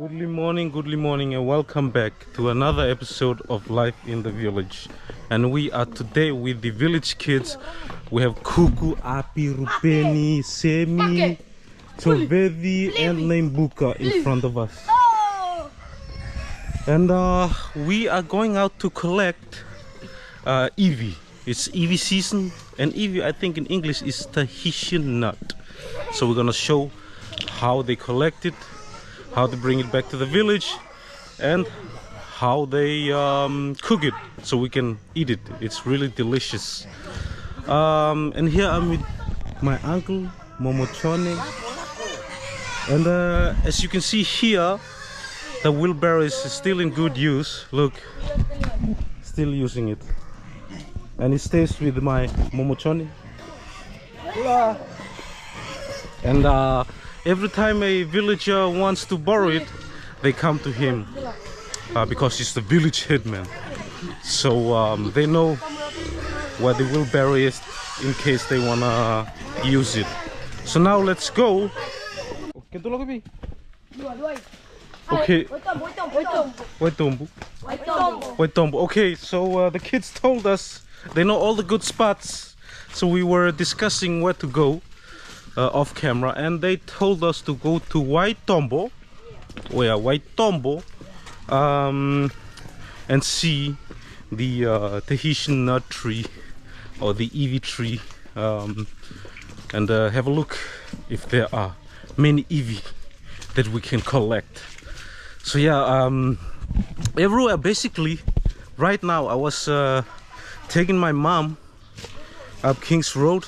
Good morning, and welcome back to another episode of Life in the Village. And we are today with the village kids. We have Kuku, Api, Rupeni, Semi, Chovedi, and Naimbuka in front of us. And we are going out to collect Eevee. It's Eevee season, and Eevee, I think in English, is Tahitian nut. So we're gonna show how they collect it, how they bring it back to the village, and how they cook it so we can eat it. It's really delicious. And here I'm with my uncle Momochone, and as you can see here, the wheelbarrow is still in good use. Look, still using it, and it stays with my Momochone. And every time a villager wants to borrow it, they come to him because he's the village headman. So they know where the wheelbarrow is in case they wanna use it. So now let's go. Okay. Okay, so the kids told us they know all the good spots. So we were discussing where to go off camera, and they told us to go to Waitombo, and see the Tahitian nut tree or the Eevee tree, and have a look if there are many Eevee that we can collect. So yeah, everywhere basically. Right now I was taking my mom up King's Road,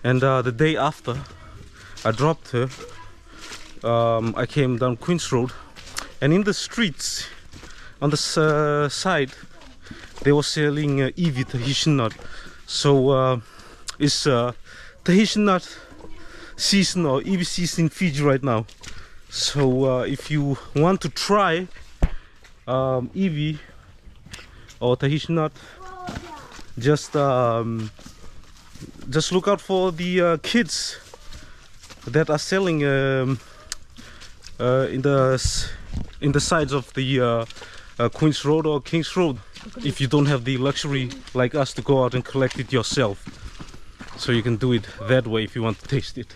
and the day after I dropped her, I came down Queen's Road, and in the streets on the side they were selling Eevee Tahitian nut. So it's Tahitian nut season, or Eevee season in Fiji right now. So if you want to try Eevee or Tahitian nut, just look out for the kids that are selling in the sides of the Queen's Road or King's Road, if you don't have the luxury like us to go out and collect it yourself. So you can do it that way if you want to taste it.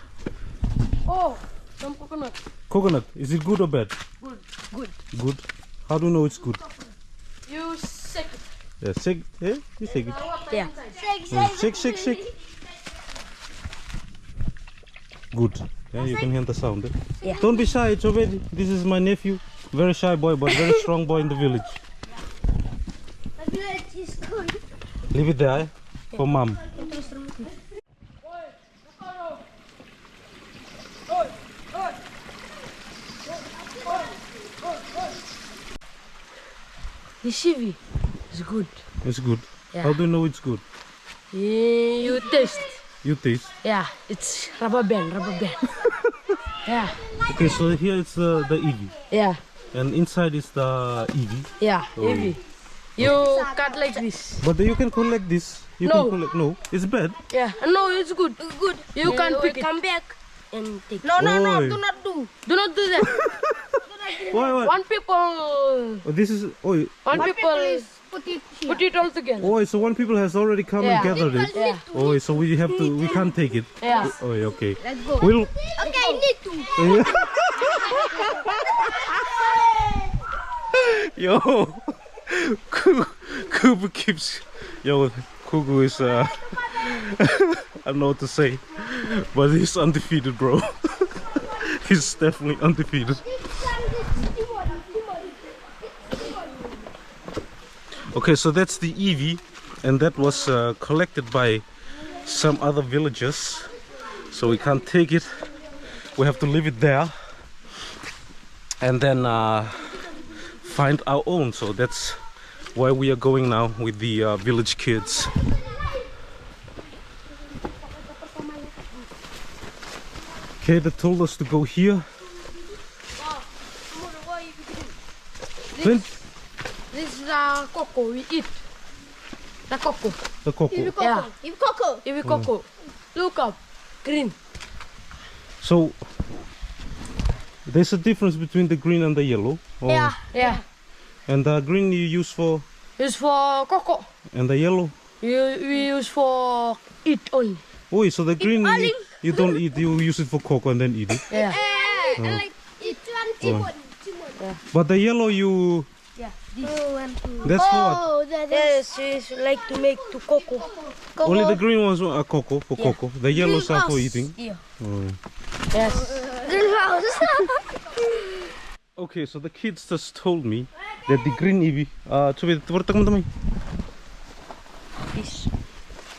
Oh, some coconut. Coconut, is it good or bad? Good. Good. Good. How do you know it's good? You shake it. Yeah, shake. Yeah, you shake it. Yeah. Shake. Good. Yeah, you can hear the sound. Eh? Yeah. Don't be shy, it's already. This is my nephew. Very shy boy, but very strong boy in the village. The village is good. Leave it there, eh? For mom. The Eevee is good. It's good. Yeah. How do you know it's good? You taste. You taste. Yeah, it's rubber band. Yeah. Okay, so here it's the Eevee. Yeah. And inside is the Eevee. Yeah, Oh. Eevee. You cut like this. But you can collect this. You No. can collect. No, it's bad. Yeah. No, it's good. Good. You can pick it. Come back and take. No, Oi. do not do. Do not do that. Why? One people. Oh, this is. Oh, One people Put it here. put it all together. oh, so one people has already come and Yeah. gathered it. Yeah. Oh, so we have to. We can't take it. Yeah. Oh, okay. Let's go. We'll. Okay, I need to. Yo, Kuku keeps. Yo, Kuku is. I don't know what to say, but he's undefeated, bro. He's definitely undefeated. Okay, so that's the Eevee, and that was collected by some other villagers. So we can't take it. We have to leave it there, and then find our own. So that's where we are going now with the village kids. Okay, they told us to go here. This is cocoa we eat. The cocoa. The cocoa. Yeah. If Coco. Eevee cocoa. Look up. Green. So There's a difference between the green and the yellow. Or, Yeah. And the green you use for, It's for cocoa. and the yellow. We use for eat only. Oh, so the green you don't eat. You use it for cocoa and then eat it. Yeah. Like it one But the yellow you. That's for what? Oh, that Yes, it's like to make to cocoa. Only the green ones are cocoa for cocoa. The yellows are for eating. Yeah. Oh. Yes. Okay, so the kids just told me that the green iwi.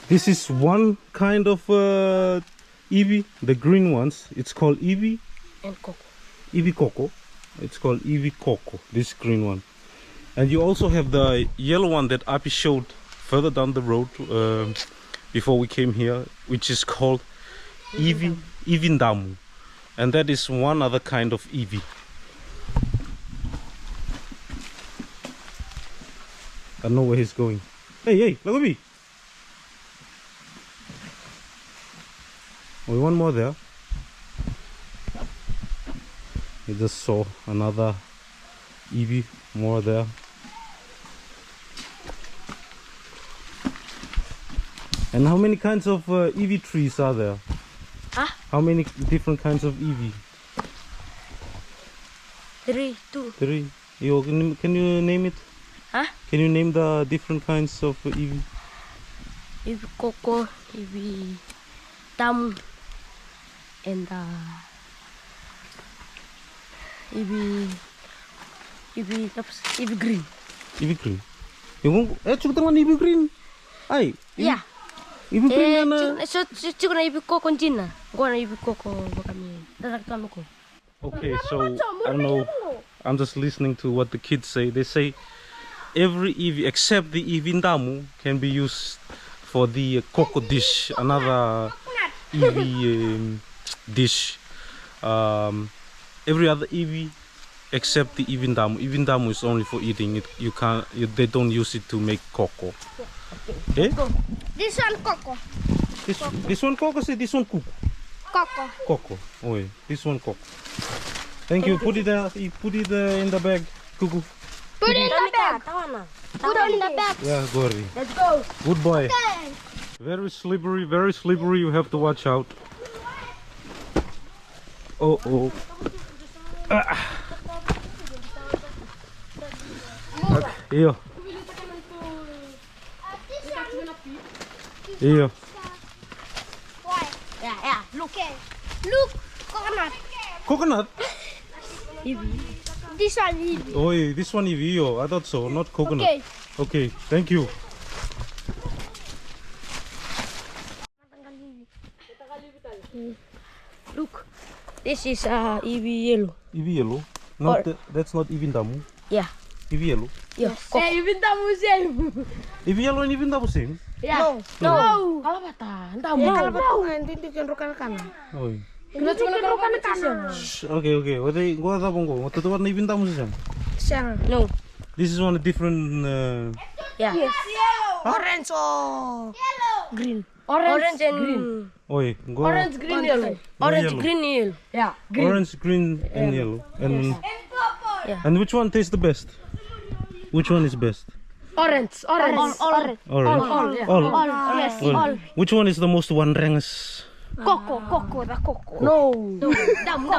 This is one kind of iwi. The green ones. It's called iwi. And cocoa. Iwi coco. It's called iwi coco. This green one. And you also have the yellow one that Api showed further down the road before we came here, which is called ivindamu. And that is one other kind of iwi. I don't know where he's going. Hey, look at me. Oh, one more there. You just saw another iwi, more there. And how many kinds of iwi trees are there? Huh? How many different kinds of iwi? 3, 2. Three. Can you name it? Huh? Can you name the different kinds of iwi? Ibi cocoa, ibi damu, and ibi green. Iwi green. Cukup dengan iwi green. Ay. Yeah. Iwi green na. So chico na ibi cocoa China. Gua na ibi cocoa kami. Dadak kami ko. Okay, so I don't know. I'm just listening to what the kids say. They say every iwi except the ivindamu can be used for the cocoa dish, another iwi dish. Every other iwi except the ivindamu. Ivindamu is only for eating. They don't use it to make cocoa. Okay? This one coco. This one cocoa, say this one kuku. Coco. Cocoa. Oh, yeah. This one cocoa. Thank you. Put it in the bag, Kuku. Put it in the bag. Put it in the bag. Yeah, Gori. Let's go. Good boy. Okay. Very slippery, very slippery. You have to watch out. Oh. Ah. Okay. Here. Here. Why? Yeah. Look. Okay. Look. Coconut. Coconut? This one is. Oh, yeah, this one is Vio. I thought so, not coconut. Okay. Okay, thank you. Look. This is ibi yellow. Ivi yellow? Not that's not Ivindamu. Yeah. Ivi yellow. Yeah. Even the museum. Ivi yellow and Ivindamu same? Yeah. No. Kalabata. Ndamu. Kalabata hindi kenrokan kana. Oh. Kena cuma kenrokan kana. Okay. What they go ada bongo? What to what na Ivindamu same? No. This is one different Yeah. Yes. Yellow. Orange or green. Orange and green. Oi, go Orange, green, yellow. Orange, yellow. green, yellow. Yeah. Orange, green and yellow. And purple. and which one tastes the best? Which one is best? Orange. All. Orange. Yeah. All. Yes. All. All. Which one is the most wondrous? Coco. The coco. No. Damu.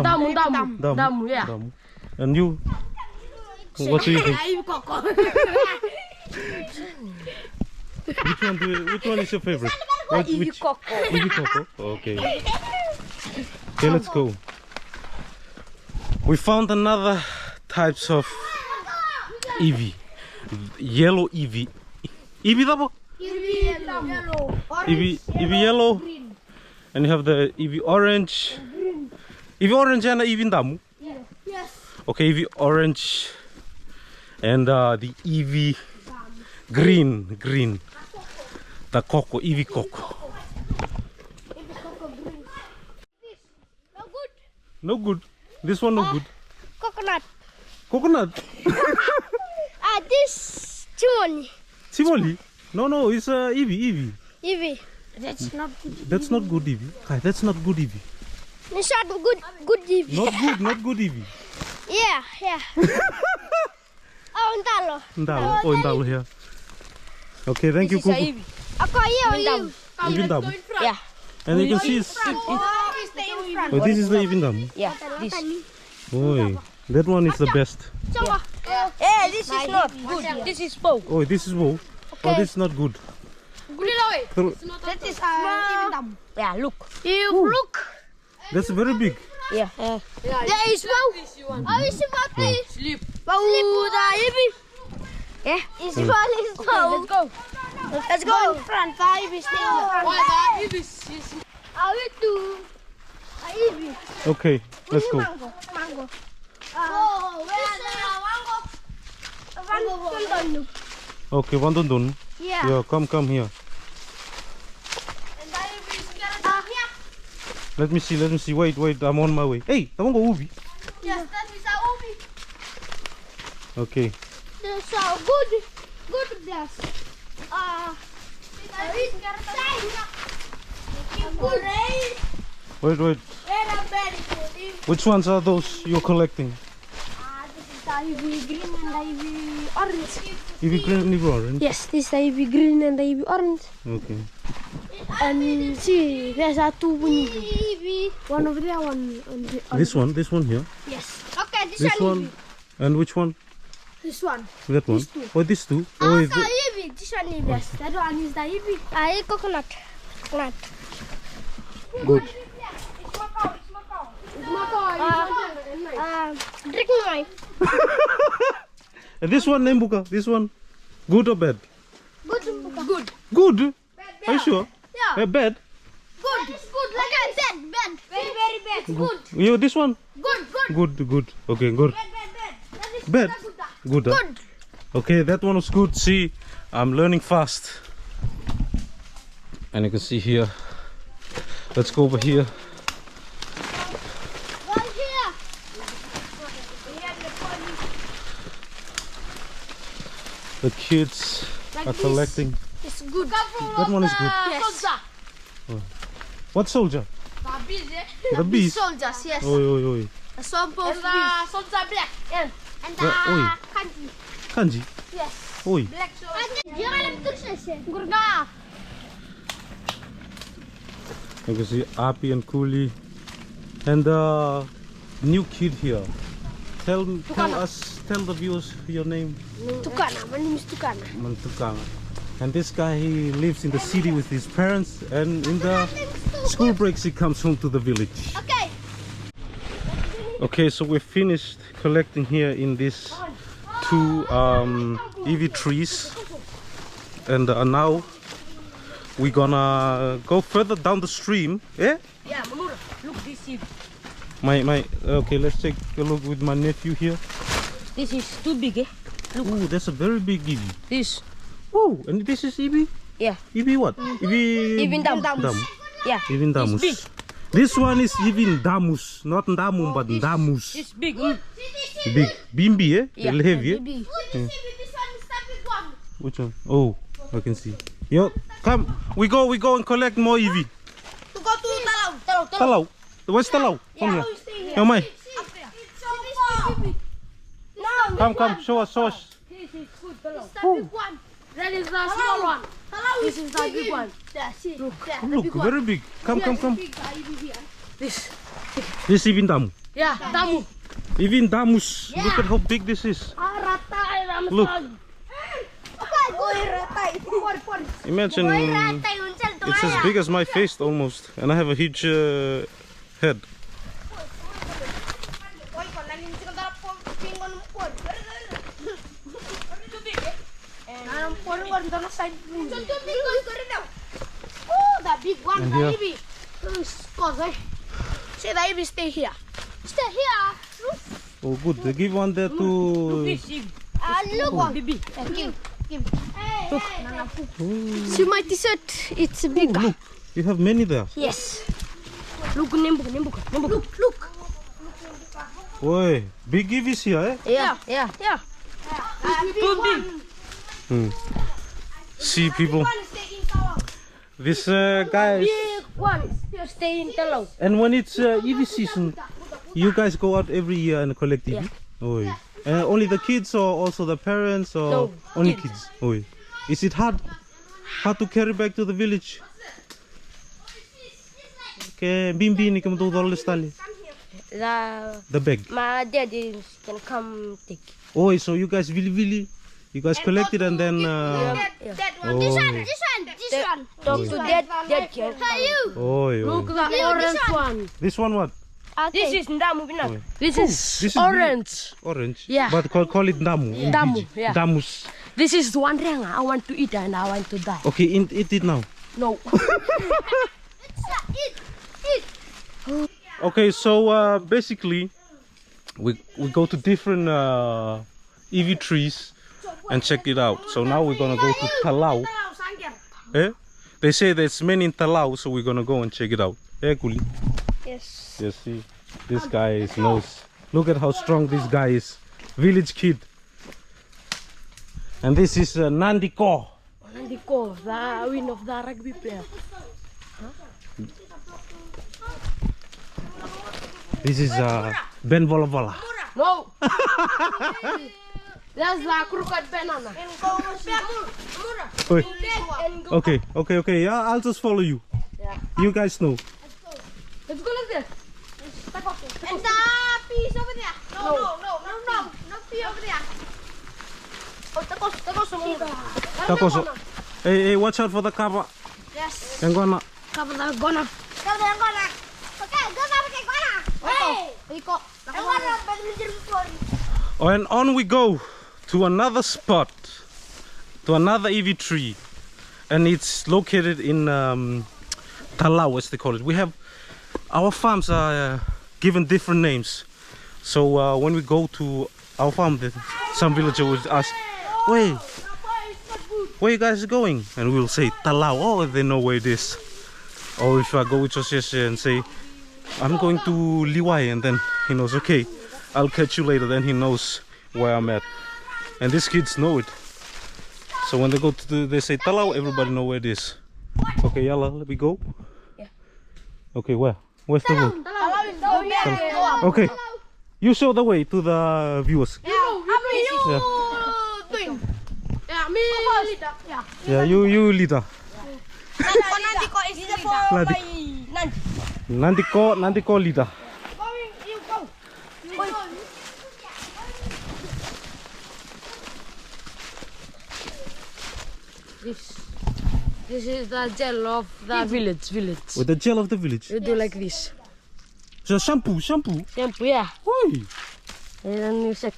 Damu, yeah. Damu. And you? What do you think? Coco. Which one is your favorite? Which? Coco. Ivi coco. Okay. Okay, let's go. We found another types of ivi. Yellow ivi. Ivi dabo? Yellow. Ivi yellow. And you have the ivi orange. Ivi orange and ivi damu. Yes. Okay, ivi orange. And the ivi green. The coco, ivi coco. No good. No good. This one no good. Coconut. Coconut. This chimney. Simoli. No, it's ivi. Ivy. That's not good. That's not good ivi. Hi, that's not good ivi. This one good Ivy. Not good, Evie. Yeah. Oh, Ntalo. Ndalo. Oh, Ndalo here. Okay, thank you, Kuku. Ako here. Even Dam. Yeah. And you can see it's... Oh, this is the Even Dam. Yeah. This. Oi, that one is the best. Yeah, this is not good. This is bow. Oh, this is wool. Oh, this is not good. That is yeah. Look. Look. That's very big. Yeah. There is wow. Oh, it's about this. Sleep. Wow, the Ivy. Yeah. It's about this. Let's go. Let's go in front. The Ivy stay in front. Why the Ibis? I will do Ivy. Okay, let's go. Mango. Oh, where the mango? Okay, Wandondon. Yeah. Yeah, come here. And the Ivy is here. Let me see. Wait, I'm on my way. Hey, I want to go Ubi. Yes, that is our Ubi. Okay. There's a good glass. Wait. Which ones are those you're collecting? This is the Ivy green and the Ivy orange. Ivy green and Ivy orange? Yes, this is the Ivy green and the Ivy orange. Okay. And see, there's a two Ivy. One over there, one on the This one here. Yes. Okay, This one. And which one? This one. That one. These two. Oh, these two. Oh, is the Ivy. This one is yes. That one is the Ivy. Coconut. good. Drinking wine. And this one, Nembuka. This one, good or bad? Good. Good. Are you sure? Yeah. Bad. Good. Good. Like bad. Very bad. Good. You this one? Good. Good. Okay, good. Bad. Good. Huh? Good. Okay, that one was good. See, I'm learning fast. And you can see here. Let's go over here. Right here. The kids are collecting. It's good. That one is good. Yes. What soldier? The bees. Soldiers, yes. Oi. The swamp of soldier black. And Oi. kanji. Kanji. Yes. Oi. Black soldier. Jangan terus Gurga. You can see Api and Kuli. And the new kid here. Tell the viewers your name. Tukana. My name is Tukana. Mantukang. And this guy, he lives in the city with his parents, and in the school breaks he comes home to the village. Okay. Okay, so we're finished collecting here in these two Ivy trees, and now we're gonna go further down the stream. Yeah? Yeah, Manura. Look this is. Okay, let's take a look with my nephew here. This is too big, eh? Ooh, that's a very big Ivy. This. Oh, and this is Ivy? Yeah. Ivy what? Even Dam. Yeah. Even Damus. It's big. This one is even Damus, not Ndamum, but Damus. It's big. Big. Bimbi, eh? Yeah. Little heavy, eh? This one is the big one. Which one? Oh, I can see. Yo, come. We go and collect more Ivy. To go to Talau. Talau. Where's Talau? Come here. Yo, Mai. It's so far. Come. Show us. This is the big one. That is the small one. This is the big one. Look, very big. Come. This. This is even Damu. Yeah, Tamu. Even Damus. Look at how big this is. Look. Imagine it's as big as my face almost, and I have a huge head. Oh, the big one, And the here. Ivy. See, the Ivy stay here. Stay here. Look. Oh, good. They give one there to. This is. Look. Baby. Give. Look. See my t-shirt. It's big. Oh, look. You have many there. Yes. Look, Look. Oi, big Ivies here, eh? Yeah. Too big. See, people. This guy is One, you stay in Talau. And when it's Eevee season, you guys go out every year and collect Eevee? Yeah. Oh, yeah. Only the kids or also the parents or No, only kids. kids? Oh, yeah. Is it hard to carry back to the village? Okay, bimbi ni kamu tu dollars tali. The bag. My daddy can come take. Oh, so you guys you guys collect it and then. Yeah. Oh, This yeah. one. Talk to dad can come. Oh, yeah. Look, the orange one. This one what? This is Ndamu Bina. This This is orange. Orange. Yeah. But call it damu. in Damu, Fiji. yeah. Damus. This is one ring. I want to eat and I want to die. Okay, eat it now. No. Okay, so basically we go to different Eevee trees and check it out. So now we're gonna go to Talau. Eh? They say there's many in Talau, so we're gonna go and check it out. Eh, Kuli? Yes. Yes, see, this guy knows. Look at how strong this guy is. Village kid. And this is Nandiko. Nandiko, the win of the rugby player. This is Ben Volavola. No. That's the crooked banana. Oi. Okay. Yeah, I'll just follow you. Yeah. You guys know. Let's go like this. And the piece over there. No piece over there. Oh, Takoso. Hey, watch out for the cover. Yes. Yang gonna. Cover the gonna. Okay, go now. Hey. And on we go to another spot, to another Eevee tree, and it's located in Talau, as they call it. We have our farms are given different names. So when we go to our farm, some villager would ask, "Wait, where you guys going?" And we'll say Talau. Oh, they know where it is. Or if I go with José and say, "I'm going to Liwai," and then he knows, okay, I'll catch you later. Then he knows where I'm at. And these kids know it. So when they go to they say Talau, everybody know where it is. Okay, Yalla, let me go. Yeah. Okay, where? Where's the road? Okay. You show the way to the viewers. Yeah. Yeah, me. Yeah, you leader. Nandiko is the for Nandi. my Nandi. Nandiko leader. This is the gel of the village. With the gel of the village. You do like this. So shampoo. Shampoo, yeah. Oi. And then you shake.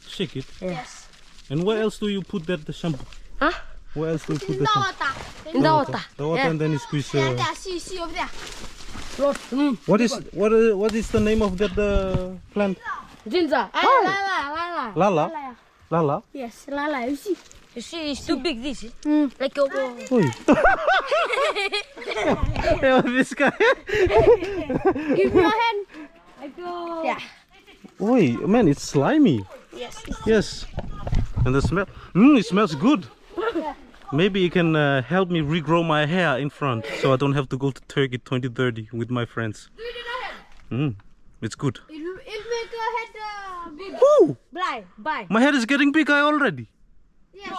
Shake it. Yes. And where else do you put that the shampoo? Huh? Where else do you put the shampoo? In the water. The water, Yeah. and then you squeeze. See over there. Lot. What is the name of that plant? Ginger. Lala. Lala. Yes, Lala, you see. You see, it's too big. This like a Oi. Yeah, this guy. Give me your hand. Yeah. Oi, man, it's slimy. Yes. Yes. And the smell. It smells good. Maybe you can help me regrow my hair in front, so I don't have to go to Turkey 2030 with my friends. It's good. It make your head big. Woo! Bye. My head is getting bigger already. Yes.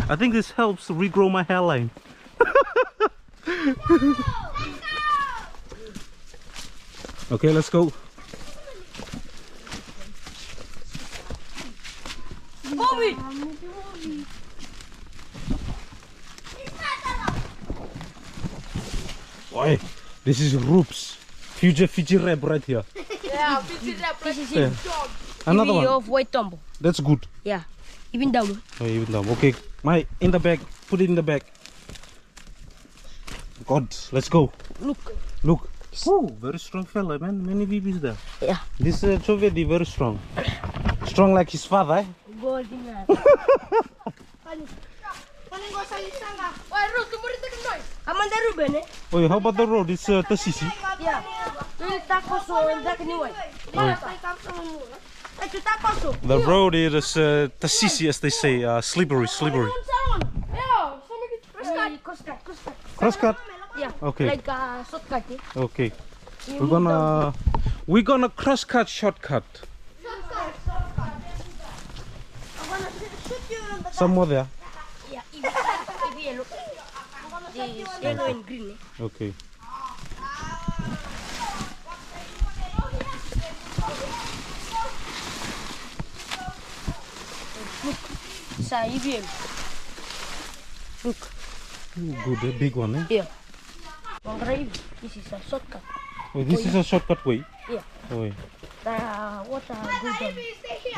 I think this helps regrow my hairline. Okay, let's go. Oi, this is Roops. Future Fiji rap right here. Yeah, this is Yeah. Another Ivy one. of white tumble. That's good. Yeah, even down. Oh, even down. Okay, in the bag. Put it in the bag. God, let's go. Look. Oh, very strong fella, man. Many babies there. Yeah. This Chovedi very strong. Strong like his father, eh? Amanda Ruben, eh? Oh, how about the road? It's Tasisi. Yeah. The road is Tasisi, as they say, slippery. Crosscut. Crosscut. Yeah. Okay. Like a shortcut. Okay. We're gonna crosscut shortcut. Some more there. Yeah. Yellow. This yellow and green. Okay. Look. Look. Good, a big one, eh? Yeah. This is a shortcut. Oh, this is a shortcut way. Yeah. Oh, The water goes down.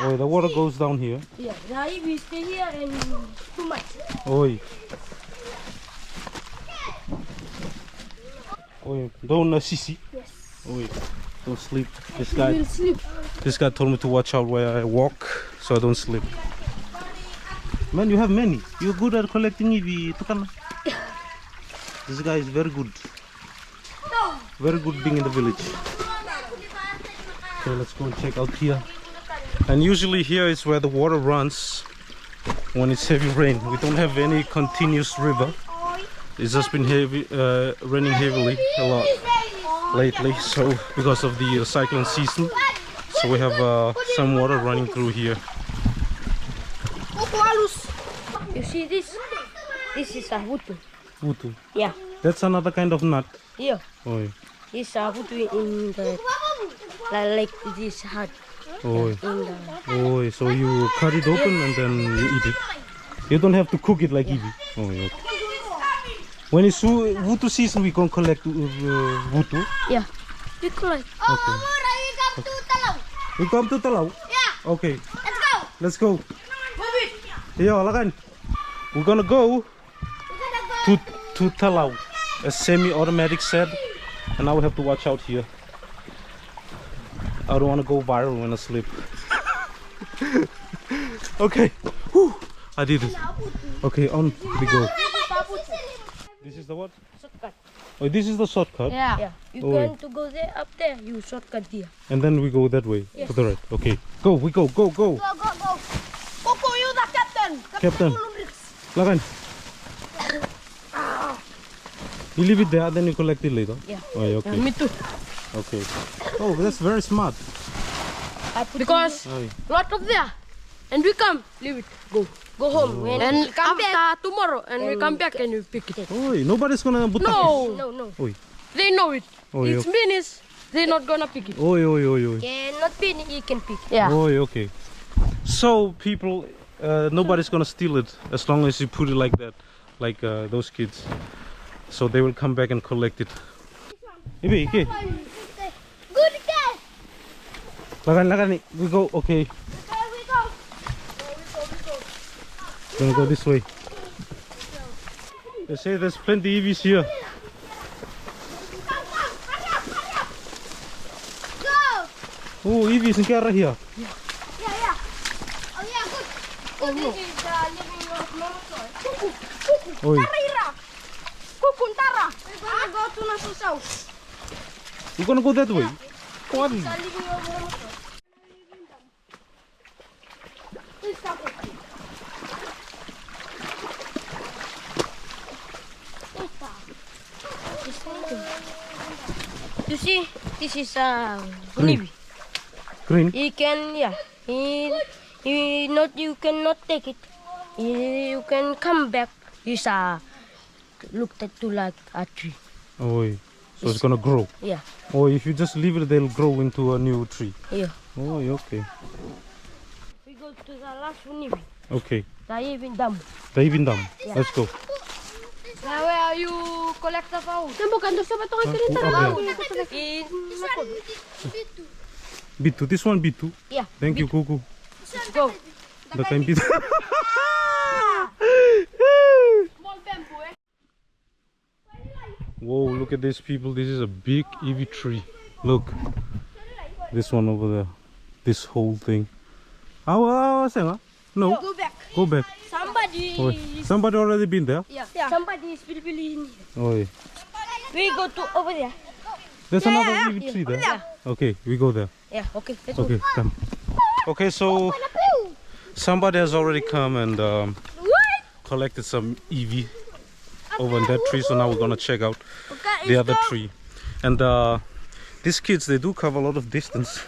oh, the water goes down here. Yeah. The we stay here and too much. Oh, oh, don't sissy. Yes. Oh, don't sleep. You will sleep. This guy told me to watch out where I walk, so I don't sleep. Man, you have many. You're good at collecting EV. This guy is very good. Very good being in the village. Okay, let's go and check out here. And usually here is where the water runs when it's heavy rain. We don't have any continuous river. It's just been raining heavily a lot lately, so because of the cyclone season. So we have some water running through here. You see this? This is a wutu. Wutu. Yeah. That's another kind of nut. Yeah. Oh, This wutu in the like this hut. oh, In the oh. So you cut it open and then you eat it. You don't have to cook it like Eevee. Oh, okay. When it's wutu season, we can collect wutu. yeah. You collect. Okay. We come to Talau? Yeah. Okay. Let's go. Let's go. Yeah, lagan. We're gonna go to Talau, a semi-automatic set, and now we have to watch out here. I don't want to go viral when I sleep. Okay. Whew. I did it. Okay, on we go. This is the what? Shortcut. Oh, this is the shortcut. Yeah. You Oh, can to go there up there. You shortcut there. And then we go that way, to the right. Okay. Go, we go. Go. Kuku, you the captain. Captain. Lagan. You leave it there, then you collect it later. Yeah. Oh, okay. Me too. Okay. Oh, that's very smart. Because Oh, lot of there, and we come, leave it, go home, and come back tomorrow, and we come back and we pick it. oh, nobody's gonna put No. Oi. They know it. Oh, It's okay. finished. They're not gonna pick it. Oi. Cannot pin it. You can pick it. Yeah. Oh, okay. So people, nobody's gonna steal it as long as you put it like that, like those kids. So they will come back and collect it. Ibi, okay. Good guy. Lagan, we go. Okay. We go. Gonna go this way. They say there's plenty EVs here. Go. Oh, EVs in Kara here. Yeah. Oh yeah, good. Oh, no. This is living of Kuku. Oi. Kuku, Tara. We're gonna go to Nasusau. We're gonna go that way. What? Living of You see, this is a Green. navy. Green. He can, yeah. You cannot take it. You can come back. He's looked at to like a tree. Oh, so it's gonna grow. Yeah. Or if you just leave it, they'll grow into a new tree. Yeah. Oh, okay. We go to the last navy. Okay. The even dam. The even dam. Let's go. Now where you collect the food? Bukan doon sa batong Huh? ito Up there. In B2. This one B2. yeah. Thank you, Kuku. Let's go. The kind B2. Small bamboo, eh? Whoa, look at these people. This is a big EV tree. Look. This one over there. This whole thing. No. Go back. Go back. Somebody. Oh, somebody already been there? Yeah. Somebody is really in here. Oh, We go to over there. there's another EV tree there. Yeah. Okay, we go there. Yeah. Okay. Let's go. Okay, come. Okay, so somebody has already come and collected some EV. over in that tree, so now we're gonna check out the other tree. And these kids, they do cover a lot of distance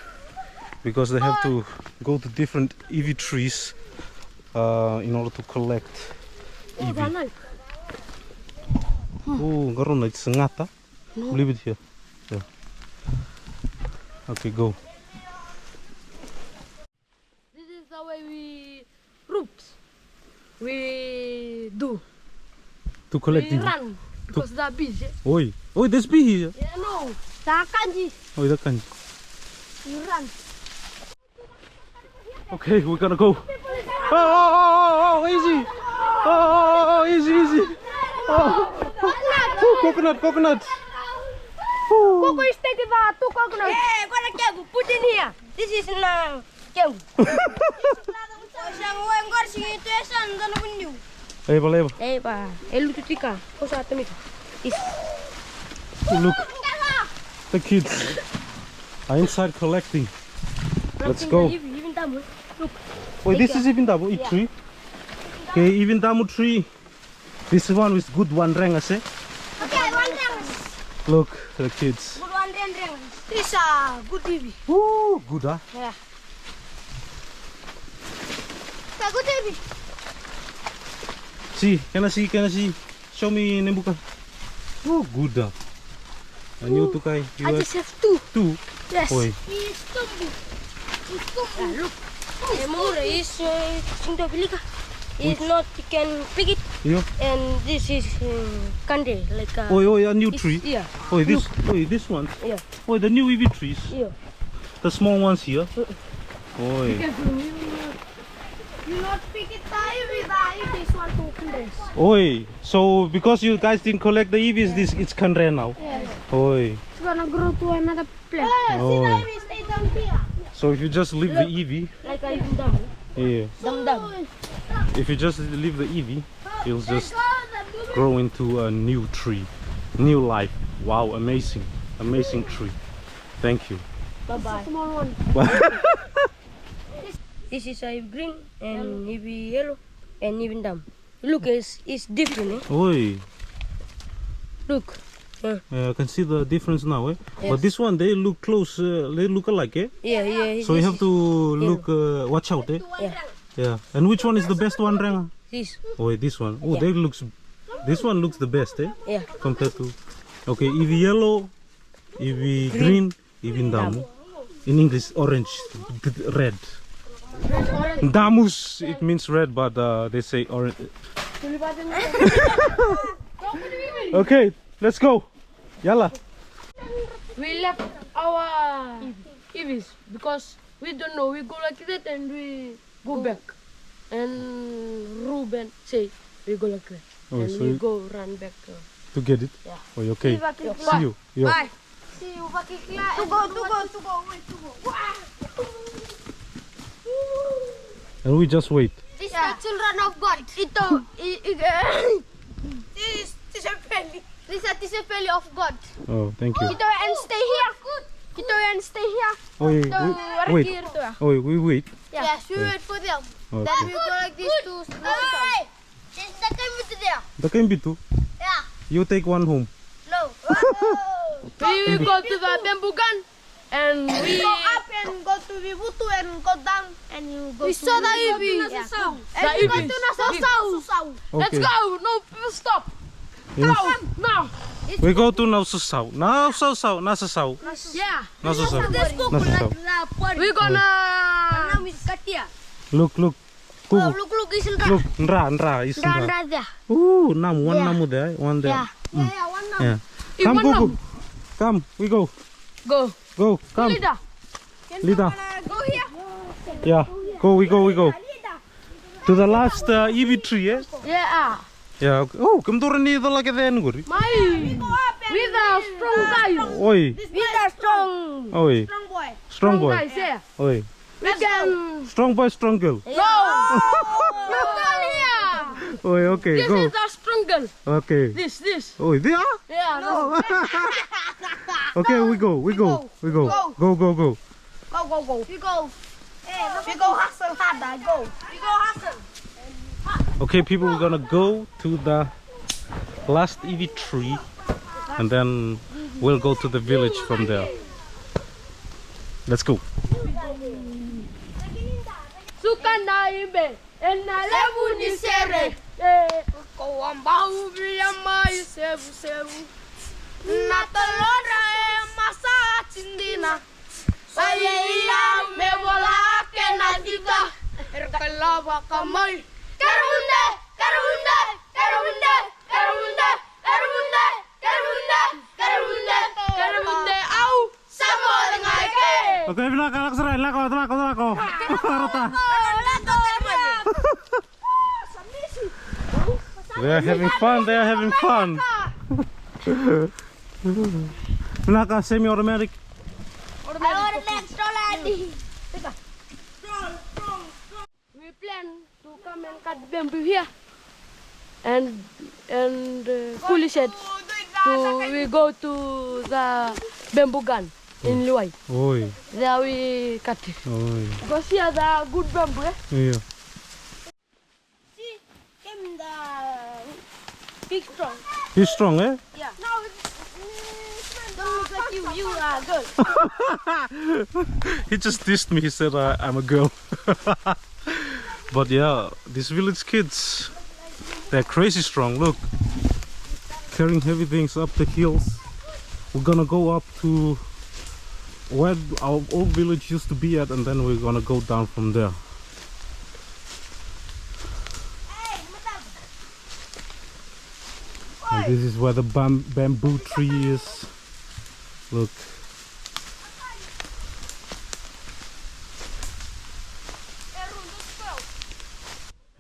because they have to go to different Eevee trees in order to collect Eevee. Oh, garona, it's ngata. Leave it here. Yeah. Okay, go. This is the way we route. We do. To collect We Eevee. run because the bees. Oi, oi, there's bee here. Yeah, no. Takanji. Oi, that can. You run. Okay, we're gonna go. Oh, easy. Oh, easy, easy. Oh, coconut, coconut. Kuku is taking the 2 coconuts. Hey, gonna kegu. Put in here. This is na kegu. Leva, leva. Eh, pa. Elu tu tika. Kosa atamika. Is. Look, the kids are inside collecting. Let's go. Even tamu. Look. Wait, this is even double tree. Okay, even double tree. This one is good one rang, I say. Okay, 1 rang. Look, the kids. Good one, rang. This is good Eevee. Ooh, good, huh? Yeah. Good Eevee. See, can I see? Can I see? Show me Nembuka. Oh, good. And you two guys, you I have just have 2. 2. Yes. Oi. He's tumbu. He's tumbu. Look. Mura is sinto pilika. It's not, you can pick it. Yeah. And this is kande, like Oi, oi, a new tree. Yeah. Oi, this one. Yeah. Oi, the new Eevee trees. Yeah. The small ones here. Oi. You not pick it this one 200. Oi. So because you guys didn't collect the Eevees, it's Kanre now. Yes. Oi. It's gonna grow to another plant. Oh. Eevee stay down here. So if you just leave the Eevee, Like I even dam. yeah. Dam. If you just leave the Eevee, it'll just grow into a new tree, new life. Wow, amazing, amazing tree. Thank you. Bye-bye. Small one. This is a green and maybe yellow and even dam. Look, it's different, eh? Oi. Look. I can see the difference now, eh? Yes. But this one, they look close, they look alike, eh? Yeah. So you this have to look, watch out, eh? Yeah. Yeah. And which one is the best one, Ranga? This. Oh, this one. Oh, Yeah. this one looks the best, eh? Yeah. Compared to, okay, Eevee yellow, Eevee green, Eevee damu. In English, orange, red. Damus, it means red, but they say orange. Okay, let's go. Yalla. We left our Eevees because we don't know. We go like that and we go back. And Ruben say we go like that. Oh, and so we you- go run back. To get it? Yeah. Oh, okay. See you. Yo. Bye. See you back here. To go. And we just wait. This is the children of God. This is a family of God. Oh, thank you. Kita and stay here. Kita and stay here. Oh, wait. Here to. Oh, we wait. Yes, we wait for them. Then Okay. we go like this to hey! This the time to there. The can be two. Yeah. You take one home. No. We go to the bamboo gun and we Go up and go to Vibutu and go down and you go to saw the Eevee. Yeah. The And you go Eevees. to Nasasau. Let's Okay. go. No, stop. Yes. Now. We go to Nausasau. Nasasau. Yeah. Nasasau. Let's go. Nasasau. We're gonna. Look. Oh, Kuku. look, is Look. Nra. Is Nra. there. Ooh, one namu there. One there. Yeah, one now. Yeah. Eh, Come, one Kuku. namu. Come. We go. Go. Come. Lida. Lida. Go here. Yeah. Go. We go. To the last Eevee tree, eh? Yeah. Yeah. Okay. Oh, come to the like then, Guri. My. With a strong guys. Oi. With a strong. Oi. Strong boy. Strong boy. guys, yeah. Oi. We can. Strong boy, strong girl. No. You go here. Oi, okay, This go. is the strong girl. Okay. This. Oi, there? Yeah. No. Okay, we go. Go. We go. We Go. go. We go hustle harder. Go. We go hustle. Okay, people, we're gonna go to the last ivy tree, and then we'll go to the village from there. Let's go. Sukana ibe, ena levu ni sere. Kowambau biyama isevu sevu. Natalora masa cindina. Saya iya mebola kenadika. Erkalava kamai. Karunde, karunde, karunde, karunde, karunde, karunde, karunde, karunde. Au, sama dengan ke. Okay, belakang serai, lako. Rata. They are having fun. Belakang semi-automatic. We plan to come and cut bamboo here, and Kuli said we go to the bamboo gun in Luai. Oi. There we cut it. Oi. Because here the good bamboo. Yeah. See, came the big strong. He's strong, eh? Yeah. Now don't look like you. You are a girl. He just dissed me. He said I'm a girl. But yeah, these village kids, they're crazy strong. Look, carrying heavy things up the hills. We're gonna go up to where our old village used to be at, and then we're gonna go down from there. And this is where the bamboo tree is. Look.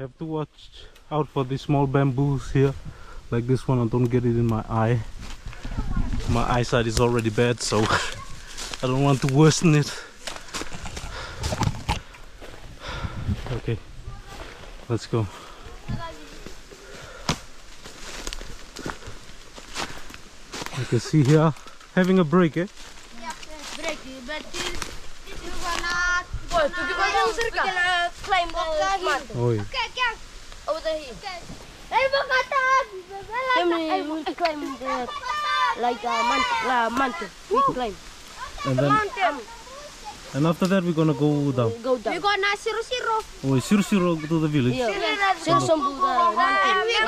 Have to watch out for these small bamboos here, like this one. I don't get it in my eye. My eyesight is already bad, so I don't want to worsen it. Okay, let's go. You can see here, having a break, eh? Yeah, break. But this you gonna climb the mountain. Oi. Okay. Over the hill. Hey, We will climb the, like a mountain. We climb. And after that we're gonna go down. Go down. we're gonna zero. Oh, Siro to the village. Yeah. Sir Sambu the mountain. And we're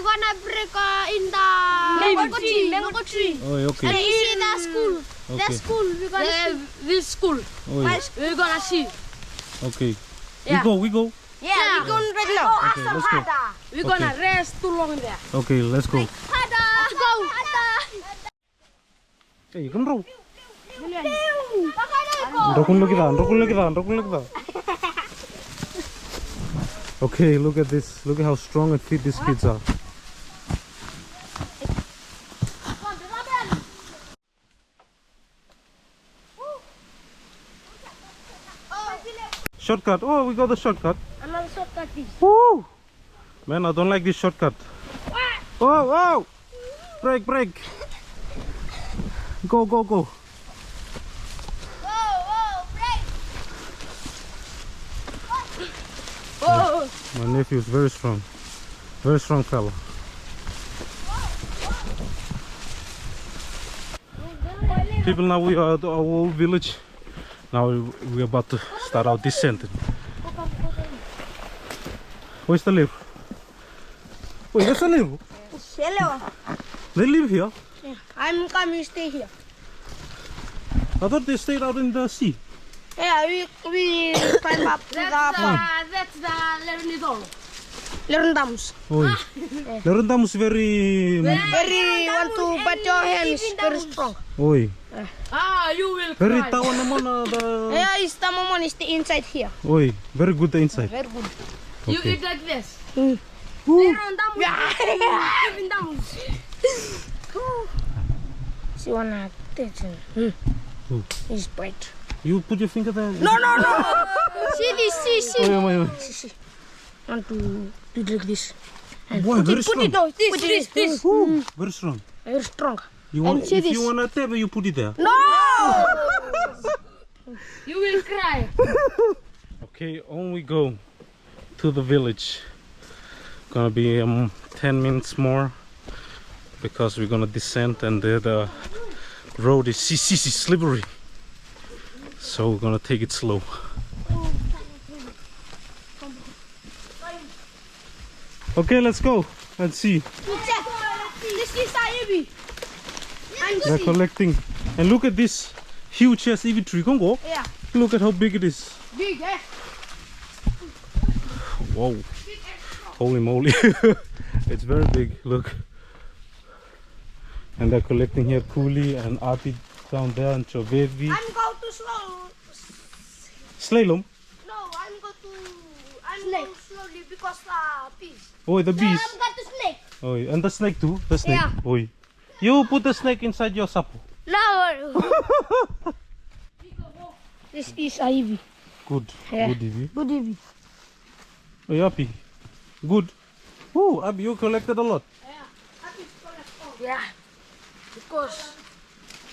gonna break in the mango tree. Oh, okay. And you see the school. Okay. The school. We're gonna see. This school. Oh, yeah. We're gonna see. Okay. Yeah. We go. Yeah, we're going right now. Okay, let's go. We're gonna rest too long there. Okay, let's go. Let's go. Hey, you can row. Okay, look at this. Look at how strong and fit these kids are. Shortcut. Oh, we got the shortcut. Another shortcut is. Woo! Man, I don't like this shortcut. Oh! Break! Go! Whoa, break. Whoa. My nephew is very strong. Very strong fella. People, now we are at our old village. Now we're about to start our descent. Where's the live? Wait, that's the live? Hello. They live here? I'm coming stay here. I thought they stayed out in the sea. Yeah, we climb up to the point. That's the Lerundams. Oi. Lerundam is very... Very want to but your hands very strong. Oi. You will Very cry. tawan naman the... Yeah, it's the moment is the inside here. Oi. Very good the inside. Very good. Okay. You eat like this. Woo. She wanna touch him. He's bright. You put your finger there. No. See this, see. Wait. See. Want to do like this. Boy, very strong. This. Woo. Very strong. Very strong. You want, And see if this. you want to tap, you put it there. No! You will cry. Okay, on we go to the village. Gonna be 10 minutes more because we're gonna descend, and the road is slippery, so we're gonna take it slow. Okay, let's go and see. This is Ivy. They're collecting, and look at this huge ass ivy tree. Come go. Yeah. Look at how big it is. Big, eh? Whoa! Holy moly! It's very big. Look. And they're collecting here Kuli and Aunty down there and Chovevi. I'm going to slow. Slalom. No, I'm going to slowly because bees. Oh, the bees. I'm got the snake. Oh, and the snake too. The snake. Yeah. Oh, you put the snake inside your sapo. No. This is Ivy. Good. Yeah. Good, Ivy. Good Ivy. Oh, Yapi. Good. Oh, Abby, you collected a lot. Yeah. Because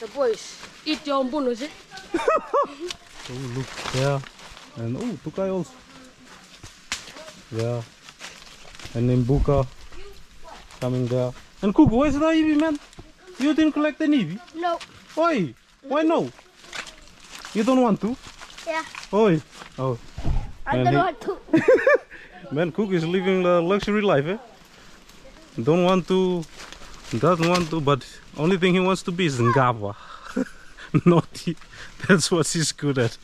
the boys eat your bonus, eh? Oh, look there. And oh, Tukai also. Yeah. And then Buka coming there. And Kuku, where's the Ivy, man? You didn't collect an Ivy? No. Why? Why no? You don't want to? Yeah. Oi. Oh. I Man, don't he- want to. Man, Cook is living the luxury life, eh? Don't want to, doesn't want to, but only thing he wants to be is Ngava. Naughty. That's what he's good at.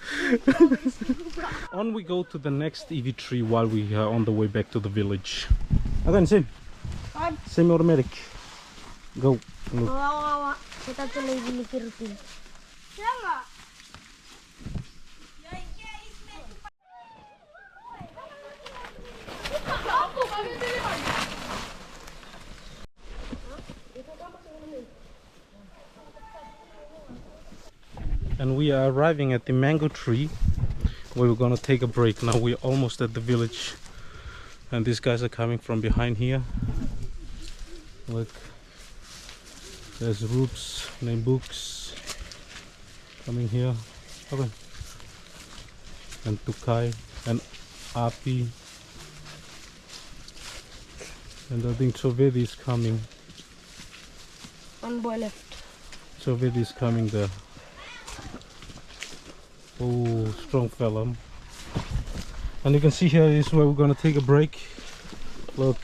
On we go to the next EV tree while we are on the way back to the village. Again, same. Semi-automatic. Go. Look. Kita tuloy ginikirutin. Siya nga. And we are arriving at the mango tree where we're gonna take a break. Now we're almost at the village, and these guys are coming from behind here. Look, there's Roots, name Books coming here. Okay. And Tukai and Api, and I think Sovedi is coming. One boy left. Sovedi is coming there. Oh, strong fella. And you can see here is where we're gonna take a break. Look.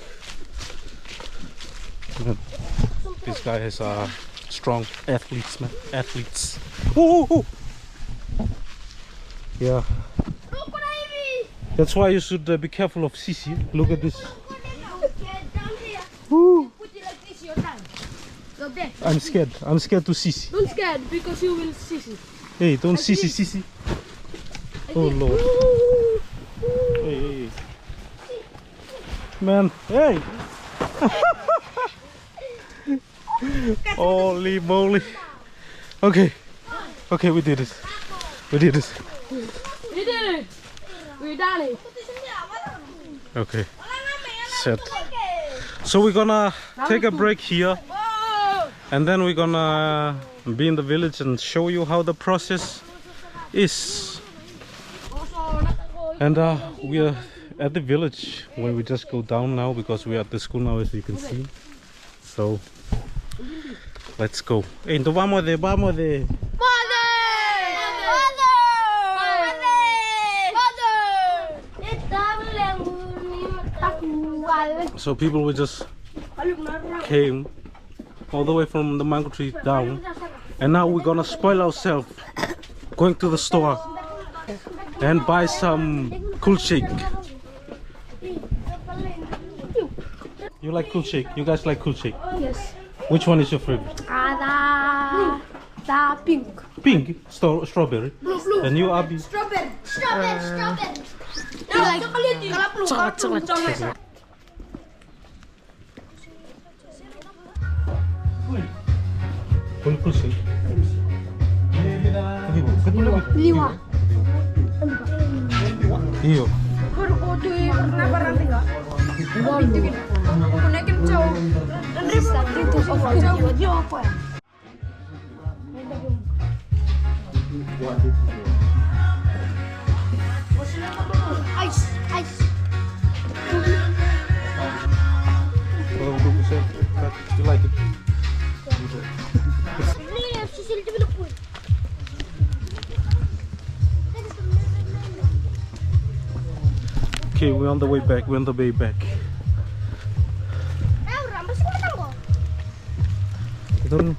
Yeah. This guy has strong athletes, man. Athletes. Oh, oh, oh. Yeah. That's why you should be careful of Sisi. Look at this. Woo. I'm scared. I'm scared to Sisi. Don't scared because you will see it. Hey, don't Sisi, Sisi. Oh Lord. Hey, hey, hey. Man, hey. Holy moly. Okay. Okay, we did it. We did it. We did it. We done it. Okay. Set. So we're gonna take a break here, and then we're gonna be in the village and show you how the process is. And we are at the village where we just go down now because we are at the school now, as you can see. So let's go. Hey, vamos de, vamos de. So people will just came all the way from the mango tree down, and now we're gonna spoil ourselves going to the store and buy some cool shake. You like cool shake? You guys like cool shake? Yes. Which one is your favorite? The pink. Pink? Strawberry? And you, Abby? Strawberry. Strawberry. Chocolate. Cool shake. Lima. Iyo. Ice. Oh, Okay, we're on the way back. We're on the way back. Ito.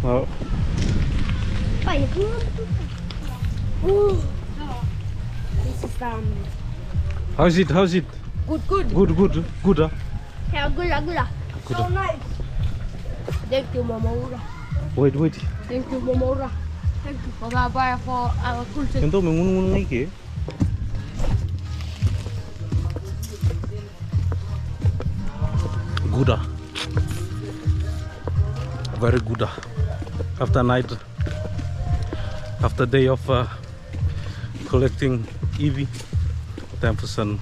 Wow. This is How's it? How's it? Good. Good. yeah, gula. So nice. Thank you, Mama. Wait. Thank you, Mama. Thank you for our culture. Ito, may ngunung lagi. Good. Very good. After day of collecting Eevee, time for some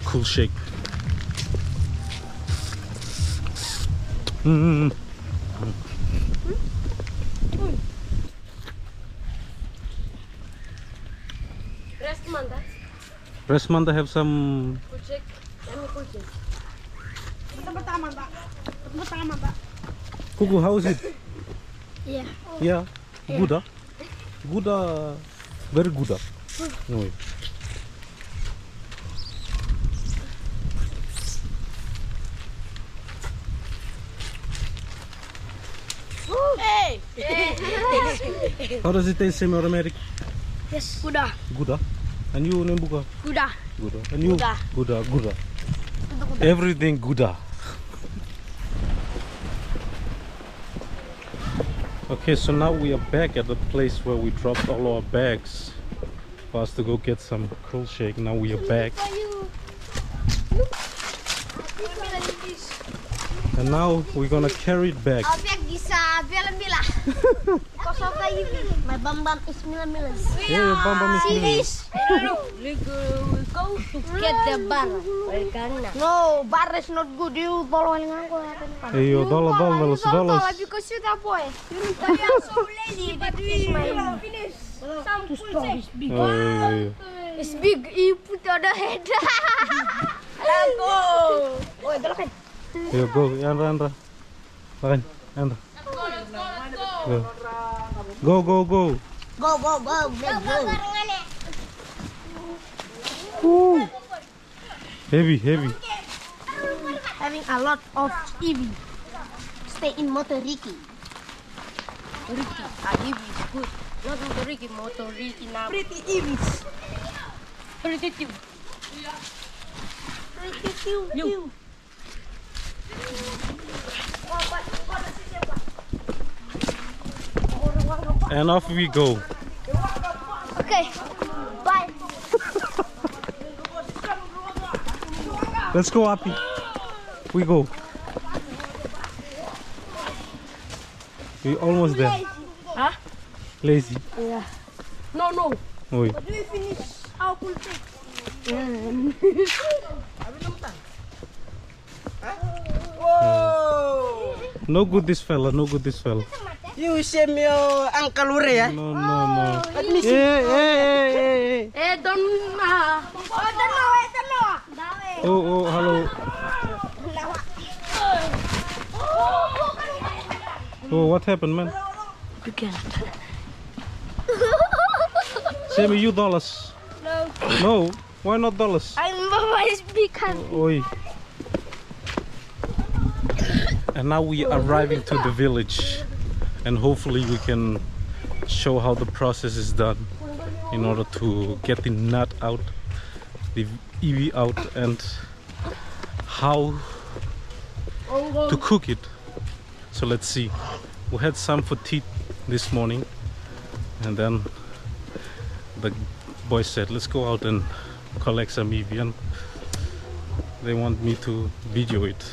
cool shake. Rest month have some. Kuku, how is it? Yeah. Yeah. Good. Good. Very good. No. Hey! How does it taste, same automatic? Yes. Gula. Good. And you, Nembuka? Gula. Good. And you? Good. Good. Everything good. Okay, so now we are back at the place where we dropped all our bags for us to go get some cool shake. Now we are back. And now we're gonna carry it back. My bum is mila. Yeah, your bum is million. We go to get the bar. No, bar is not good. You following aku. Hey, yo, dollars. Because you that boy. We are so lazy, but we finish. Some food is big. Yeah. It's big. You put on the head. Let's go. Oh, dalakan. Yo, go, Andra. Makan, Andra. Go. Go. Woo. Heavy. Having a lot of Eevee. Stay in Motoriki. Ricky, Eevee is good. Not Motoriki now. Pretty Eevees. Pretty cute. You. And off we go. Okay. Bye. Let's go, Api. We go. We almost there. Huh? Lazy. Yeah. No. Oi. Do we finish our full thing? Whoa! No good this fella. You same your Uncle Ure, ya? No. Let me see. Hey. Don't. Oh, hello. Oh, what happened, man? You can. Send me you dollars. No. Why not dollars? I'm Baba's big hand. Oi. And now we are arriving to the village, and hopefully we can show how the process is done in order to get the nut out, the Eevee out, and how to cook it. So let's see. We had some for tea this morning, and then the boys said let's go out and collect some Eevee, and they want me to video it.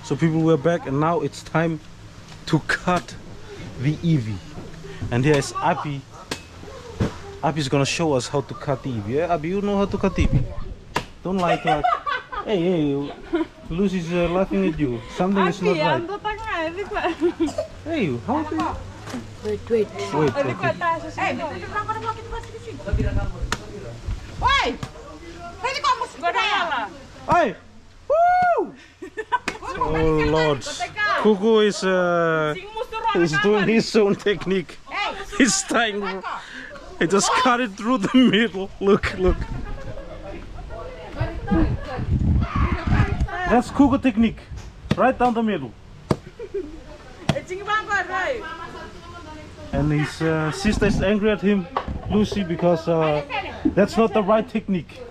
So people, were back, and now it's time to cut the Eevee. And here's Api. Api's gonna show us how to cut the Eevee. Yeah, Api, you know how to cut Eevee. Don't like. Hey, Lucy's laughing at you. Something is not right. Hey, how do you... Wait. Wait, okay. Hey! Woo! Oh Lord. Kuku is doing his own technique. He's tying. He just cut it through the middle. Look. That's Kuku technique. Right down the middle. And his sister is angry at him, Lucy, because that's not the right technique.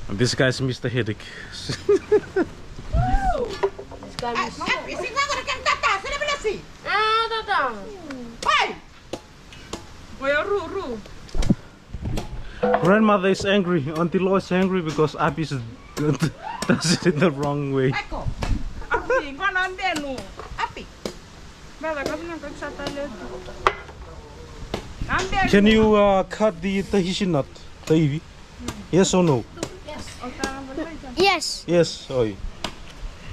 And this guy's Mr. Headache. This guy is... Grandmother is angry. Aunty Lo is angry because Abby does it in the wrong way. Can you cut the Tahitian nut, Tahivi? Yes or no? Yes. Yes. Oi.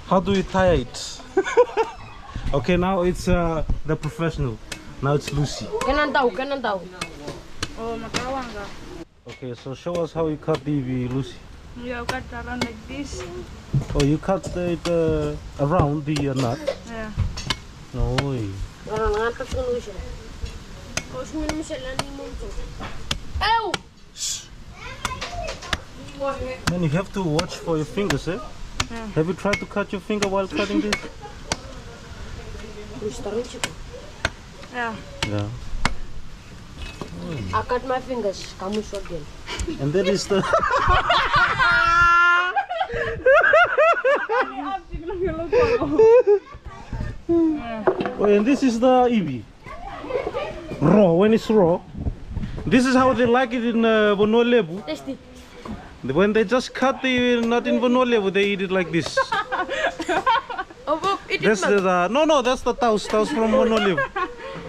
How do you tie it? Okay, now it's the professional. Now it's Lucy. Kanan tahu. Okay, so show us how you cut the Lucy. You cut around like this. Oh, you cut it around the nut. Yeah. Oi. Man, you have to watch for your fingers, eh? Yeah. Have you tried to cut your finger while cutting this? Yeah. Yeah. I cut my fingers. Kamu short again. And that is the... Oh, and this is the ibi. Raw, when it's raw. This is how they like it in Vonolevu. Taste it. When they just cut the nut in Vonolevu, they eat it like this. Oh, eat it, That's man. no, that's the taus from Vonolevu.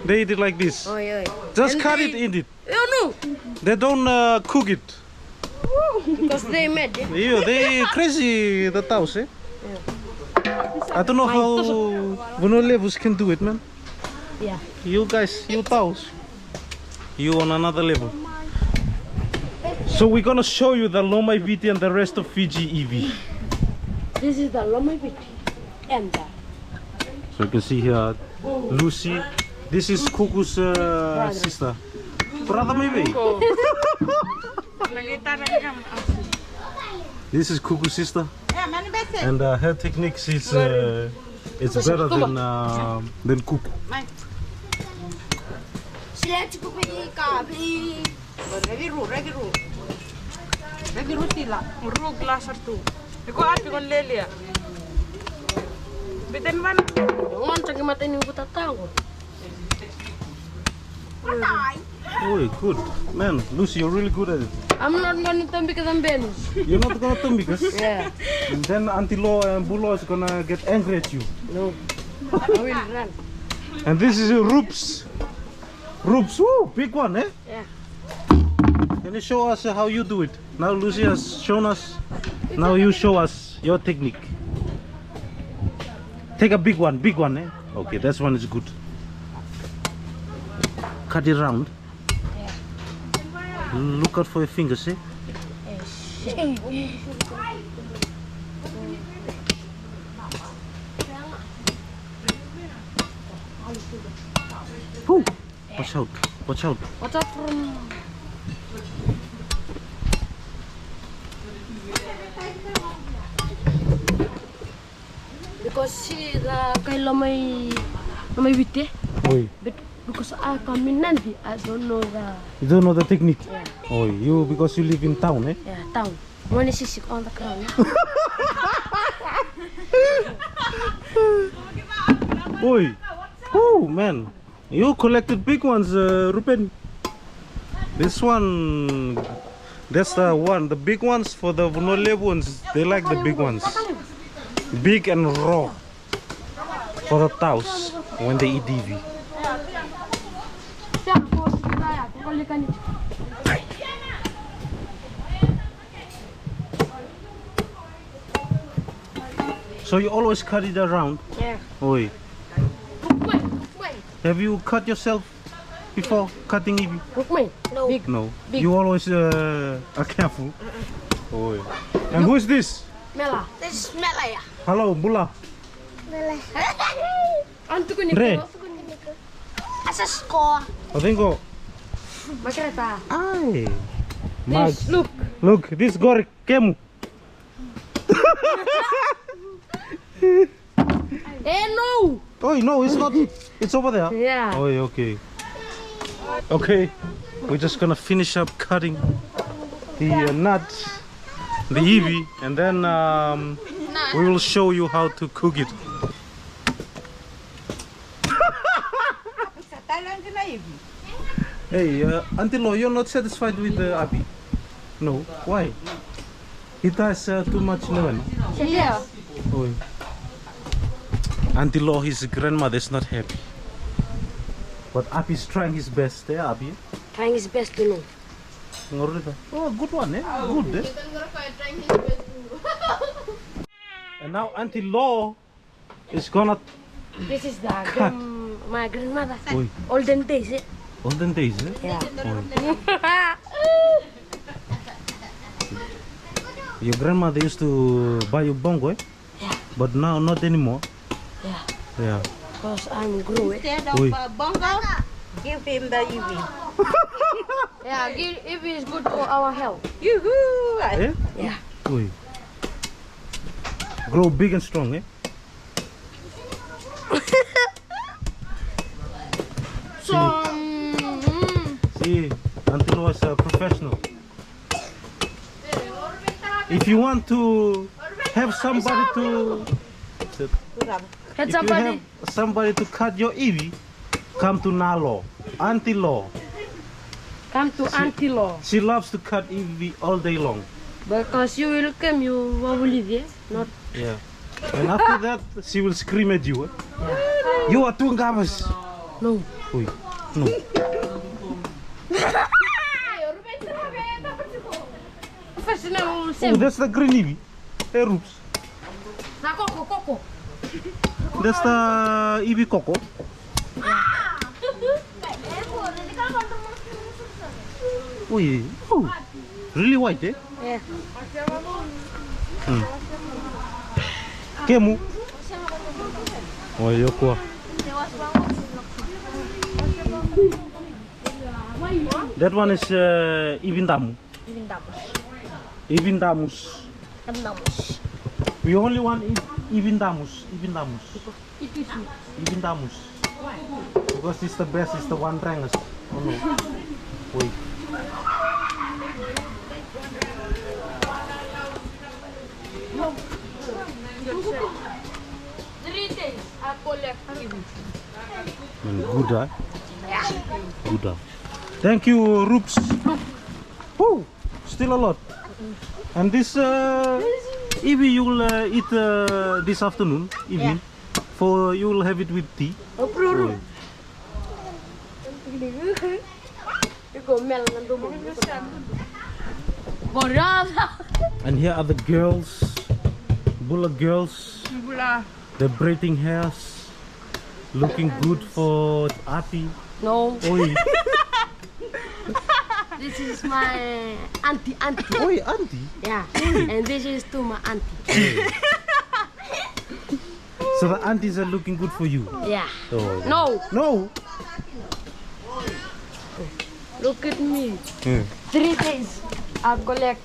They eat it like this. Oh, yeah. Just And cut they- it, eat it. Oh, They don't cook it. no. Because they made it. Yeah, they crazy, the taus, eh? I don't know how Vonolevus can do it, man. Yeah. You guys, you taus. You on another level. So we're gonna show you the Lomai Viti and the rest of Fiji Eevee. This is the Lomai Viti. And the... So you can see here, Lucy. This is Kuku's sister. Brother maybe. This is Kuku's sister. And her techniques is it's better than Kuku. Rug laser tu. Iko api kon lelia. Biten man. Jangan sakit mata ini aku tak tahu. Oh, good. Man, Lucy, you're really good at it. I'm not going to tumbi because I'm Venus. You're not gonna tumbi because Yeah. and then Aunty Lo and Bulo is gonna get angry at you. No. I will run. And this is Roops. Roops, woo, big one, eh? Yeah. Can you show us how you do it? Now Lucy has shown us. Now you show us your technique. Take a big one, eh? Okay, that one is good. Cut it round. Look out for your fingers, eh? Woo. Watch out, watch out. Watch out from... Because see the kay Lomai Viti. Oi, But because I come in Nandi, I don't know the you don't know the technique? Yeah. Oi, you because you live in town, eh? town. When is sick on the ground? Oi, oh man, you collected big ones, Rupen. This one, that's the one. The big ones for the Vonolevu ones, they like the big ones. Big and raw for the taus when they eat DV. So you always cut it around? Yeah. Oi. Have you cut yourself before cutting ibi? Rukmay. No. Big. No. Big. You always are careful. Oi. And who is this? Mela. This is Melaya. Hello, Bula. Antu ko Re. niko. Asa score. Otengo. Makreta. Ay. This, look. Look, this Gorik Kemu. No. Oh no, it's not. It's over there. Yeah. Oh, okay. Okay, we're just gonna finish up cutting the nut, the iwi, and then we will show you how to cook it. Hey, Aunty Lo, you're not satisfied with the abi? No. Why? It has too much lemon. Yeah. Oh. Aunty Lo, his grandmother is not happy. But Abi is trying his best, eh, Abi? Trying his best to know. Oh, good one, eh? Good, eh? And now Aunty Lo is gonna This is the cut. my grandmother. Oi, Olden days, eh? olden days, eh? Yeah. Your grandmother used to buy you bongo, eh? Yeah. But now not anymore. Yeah. Yeah. Because I'm grow, eh? Instead Oi. of bongo, give him the iwi. Yeah, if it's good for our health. Yoo-hoo! Eh? Yeah. Oi. Grow big and strong, eh? So, See, Aunty Lo is a professional. If you want to have somebody to had if somebody. you have somebody to cut your iwi, come to Nalo, Aunty Lo. Come to Aunty Lo. She loves to cut iwi all day long. Because you will come, you will leave, yeah? Not. Yeah. And after that, she will scream at you. Eh? You are too gamas. No. Oi. No. Professional Oh, same. that's the green iwi. Hey, Roops. Na coco. That's the iwi coco. Oi. Oh. Really white, eh? Yeah. Kemu. Oh, yoko. That one is Ibindamu. Ibindamus. We only want Ibindamus. Ibindamus. Because it's the best, it's the one strongest. Oh no. Wait. I collect Good, huh? Good. Thank you, Roops. Woo! Still a lot. And this iwi you will eat this afternoon, evening. For you will have it with tea. Oh, Oh. You go melon and do And here are the girls, Bula girls. Bula. The braiding hairs, looking good for Api. No, Oi, this is my auntie. oi, auntie. Yeah, and this is to my auntie. So the aunties are looking good for you. Yeah. Oh. No, No. look at me. Yeah. 3 days I collect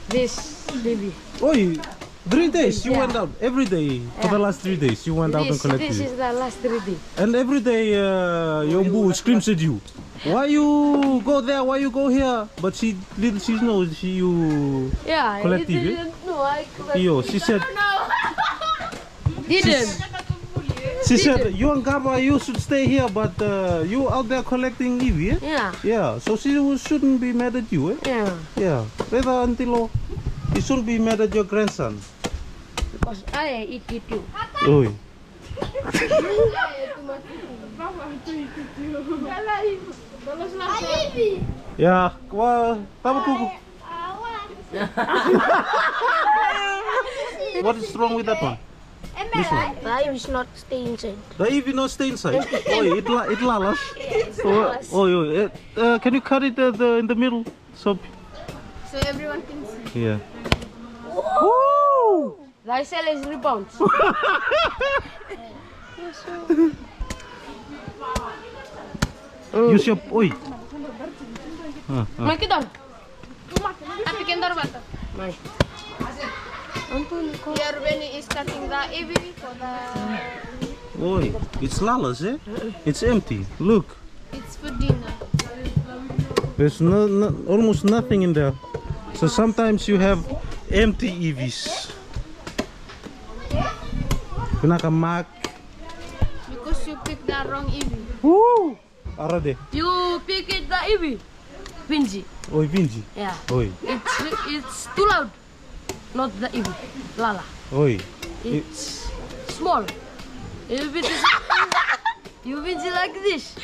this baby. Oi, 3 days you Yeah. went out every day for the last 3 days. You went out and This collected is it. the last 3 days. And every day your boo screams at you. Why you go there? Why you go here? But she knows you. Yeah, Collect it TV? didn't know I collect. Yo, she said. Didn't. She said you and Gaba you should stay here, but you out there collecting Evie. Eh? Yeah. Yeah. So she shouldn't be mad at you. Eh? Yeah. Yeah. Better Aunty Lo. You shouldn't be mad at your grandson. Because I eat it too. Oi. Yeah. Well, tama Kuku. What is wrong with that one? This one. The ivy is not stay inside. The Eevee not stay inside. Oi, it lalas. Can you cut it in the middle? So everyone can see. yeah. The cell is rebounds. Use your oi. Make it down. Tapi kendor bata. Here Benny is cutting the ivy for the. Oi, it's lalas, eh? It's empty. Look, It's for dinner. there's almost nothing in there. So sometimes you have empty Eevees. Pinakamak. Because you picked the wrong ivy. Woo! Arade. You pick it the Eevee. Fiji. Oi, Vinji. Yeah. Oi, It's too loud. Not the Eevee. Lala. oi. It's small. If it is you Fiji like this.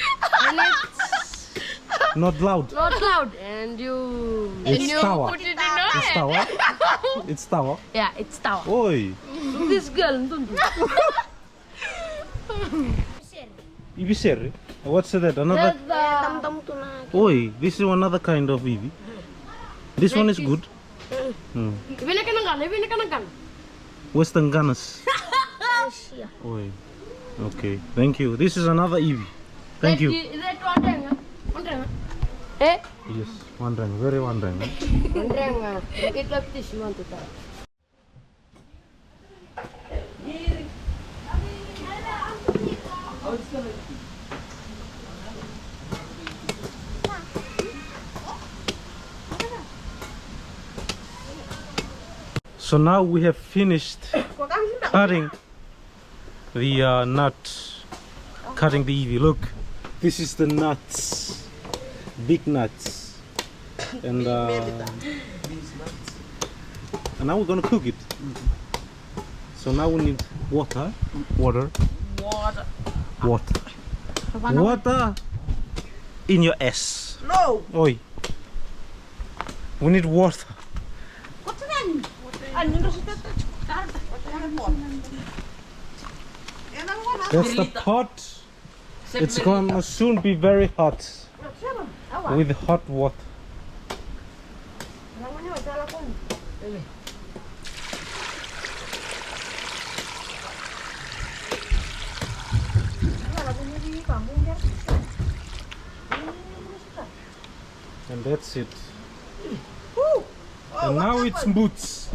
And it's Not loud. not loud. And you It's tower. Put it in It's tower. It's tower. yeah, it's tower. Oi. Look this girl. Eevee seri. What's that? Another. tam-tam tuna. Oi, this is another kind of Eevee. This one is good. Ibinakan. Western Gunners. Oi. Okay, thank you. This is another Eevee. Thank you. That one drang. Eh? Yes, wandering, very wandering. One drang. Make it like this. You want to try. So now we have finished cutting the nut, cutting the Eevee. Look, this is the nuts, big nuts, and now we're gonna cook it. So now we need water, water in your ass. No. Oi, we need water. That's the pot. It's gonna soon be very hot with hot water. And that's it. And now it's boots.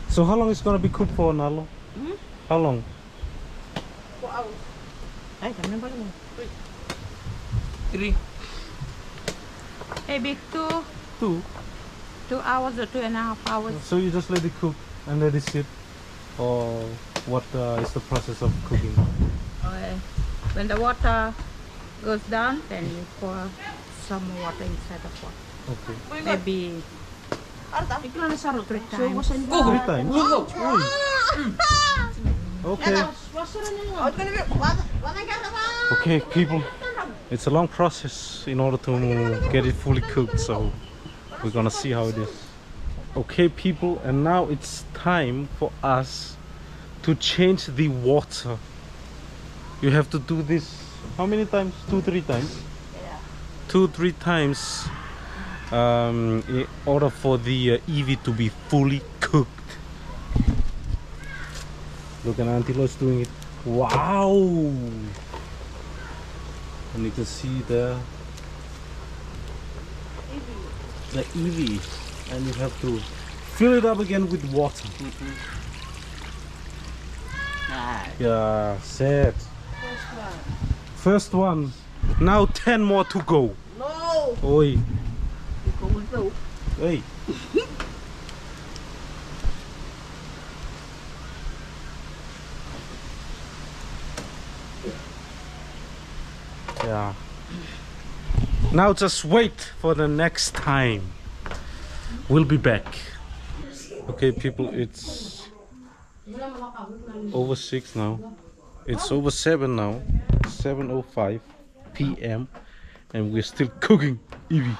So how long is gonna be cooked for, Nalo? How long? Three. Hey, big 2. 2 hours or 2.5 hours. So you just let it cook and let it sit, or what is the process of cooking? Okay. When the water goes down, then you pour some water inside the pot. Okay. Maybe 3 times. 3 times. Okay. Okay, people. It's a long process in order to get it fully cooked, so we're gonna see how it is. Okay, people, and now it's time for us to change the water. You have to do this how many times? 2-3 times? 2-3 times in order for the Eevee to be fully cooked. Look at Aunty Lo's doing it. Wow! And you can see the Eevee, and you have to fill it up again with water. Yeah, set. First one. Now 10 more to go. No. Oi. Hey. Yeah. Now just wait for the next time. We'll be back. Okay, people, it's over 6 now. It's over 7 now. 7:05 p.m. and we're still cooking Eevee.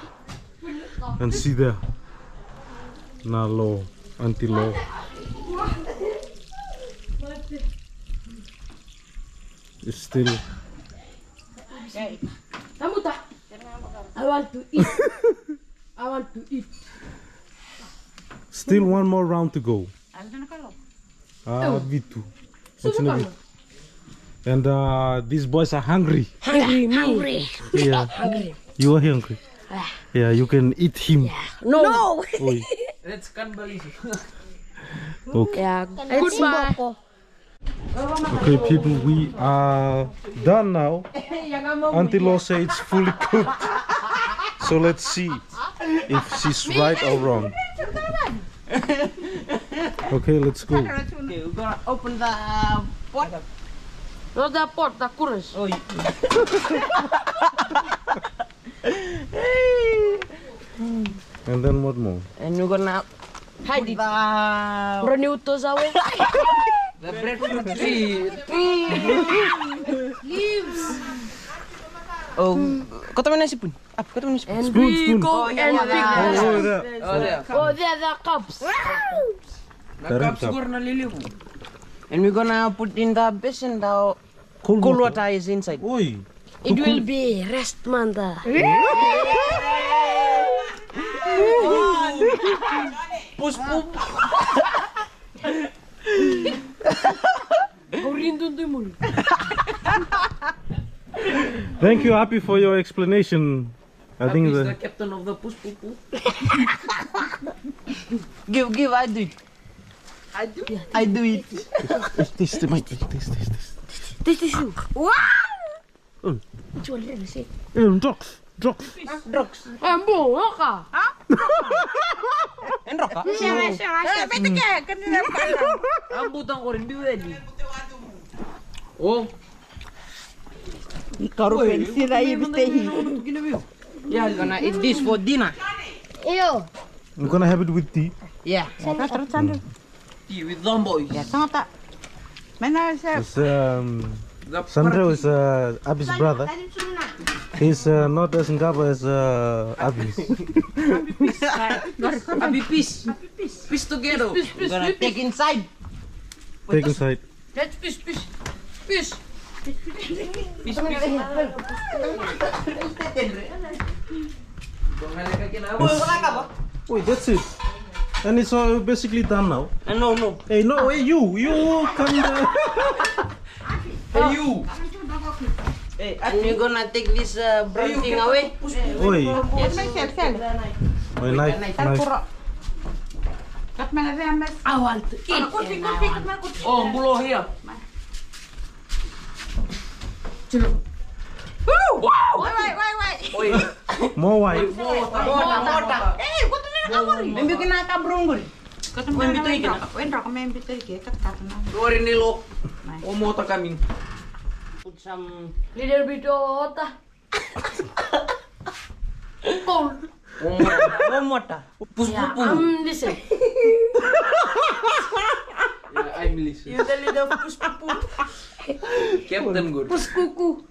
And see there, Nalo Aunty Lo. It's still. Tamuta. I want to eat. I want to eat. Still one more round to go. Vitu. And these boys are hungry. Hungry. Yeah. Hungry. You are hungry. Yeah, you can eat him. No. Oi. Let's cannibalism. Okay. Yeah. Goodbye. Okay, people, we are done now. Aunty Lo says it's fully cooked. So let's see if she's right or wrong. Okay, let's go. Okay, we're gonna open the pot. Not the pot, the chorus. Oh, And then what more? and we're gonna Hide it. the Renew those away. breadfruit tree. Oh, kau tahu mana sipun? Apa kau tahu mana sipun? And Spoon, we spoon. go Oh, yeah, and yeah, pick yeah. them. Oh, there. Oh, there. Oh, there the cups. Nakap siguro na liliw. And we're gonna put in the basin the Cold cool water is inside. Oi. It will be rest manda. Push push. Thank you, Happy, for your explanation. I think the the captain of the push push. Give, I do it. I do it. this the mic. This. This is you. Wow! Drugs. Drugs. Ambo, oka. Enrok ka? Ambutan ko rin, di ready. Oh. Karu pensil ay bistehi. Yeah, we're gonna eat this for dinner. Ew. I'm gonna have it with tea. Yeah. Tea with them boys. Ya, sangat tak. Mana saya? It's, Sandro is Abby's brother. He's not as Ngaba as Abby. Abi peace. Peace together. We're gonna take inside. Take inside. Let's fish. Peace. Wait, that's it. And it's basically done now. No. Hey, no, hey, you can. Hey, you. Hey, and we're gonna take this brown thing away. Oi, Sel. my knife. Kat mana saya mas? I want to eat. Oh, below here. Wait. Oi. More white. Water. Eh, kau tu nak kamar ni? Membi kena kabrong. Kau tu nak Wendra kau main bitel ke? Kat na. Sorry nilo. Omo ta coming. Put some Little bit of water. Cold. water. Push Yeah, pupu. listen. Yeah, I'm listening. You tell it of push pupu. Captain good. Push kuku.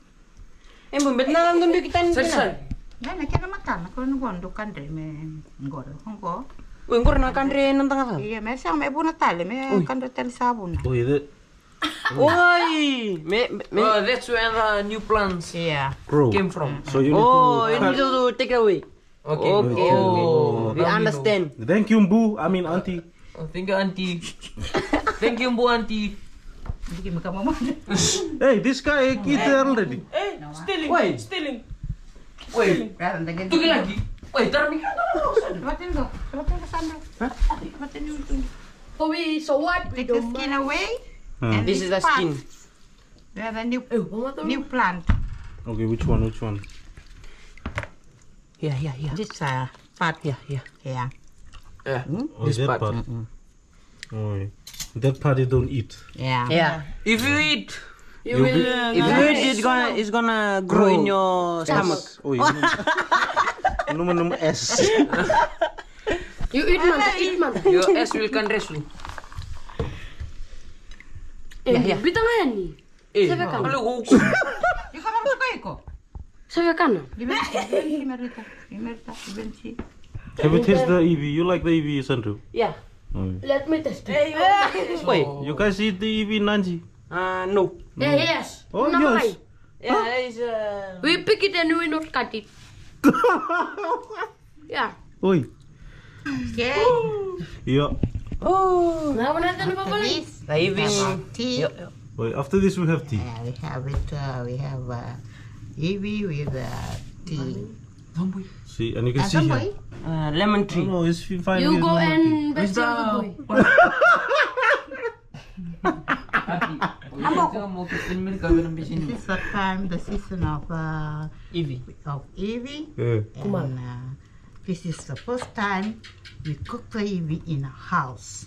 Bumbet na lang doon kita Sir. Ya, nak kena makan. Kau nak gondo kan deh me ngor. Hongko. Uy, ngor na kandre nang tanga. Iya, me sang me buna tali me kan tel sabun. Oi, that Oi, oh, that's where the new plants Iya. grow. came from. So you need Oh, you to. need to take it away. Okay. Oh, We understand. Thank you, Mbu. I mean, Auntie. Oh, thank you, Auntie. Thank you, Bu Auntie. Bikin muka mama. Hey, this guy eat already. Stealing. Wait, Kan dengan. tunggu lagi. Wait, taruh mikir. Batin ko. Batin ka sandal. Batin yung So what? take the skin away. And This is the part. skin. We have a new Mama new plant. Okay, which one? Yeah. This part Yeah. here. Yeah. Oh, that part. Oi. That part you don't eat. Yeah. Yeah. If you eat, You will. if you eat, it's gonna grow in your stomach. Oi. Num S. You eat man. Your ass will condensed. Bitang ayan ni. Sabi ka na. Halo, Ikaw ka suka ko. Sabi ka na. Imerita. Ibenci. Have you tasted the EV? You like the EV, Sandro? Yeah. Let me test it. Wait. You guys eat the EV Nanji? No. Yes. Oh, Not yes. mine. Yeah, it's We pick it and we not cut it. Yeah. Oi. Okay. Yeah. Oh. Now natin na After babalik. this, The evening. tea. Wait, after this we have tea. We have it. We have Eevee with tea. See, and you can see here. Lemon Oh, tree. no, it's fine. You with go lemon and best the boy. This is the time, the season of Eevee. Eevee. tea. And this is the first time we cook the Eevee in a house.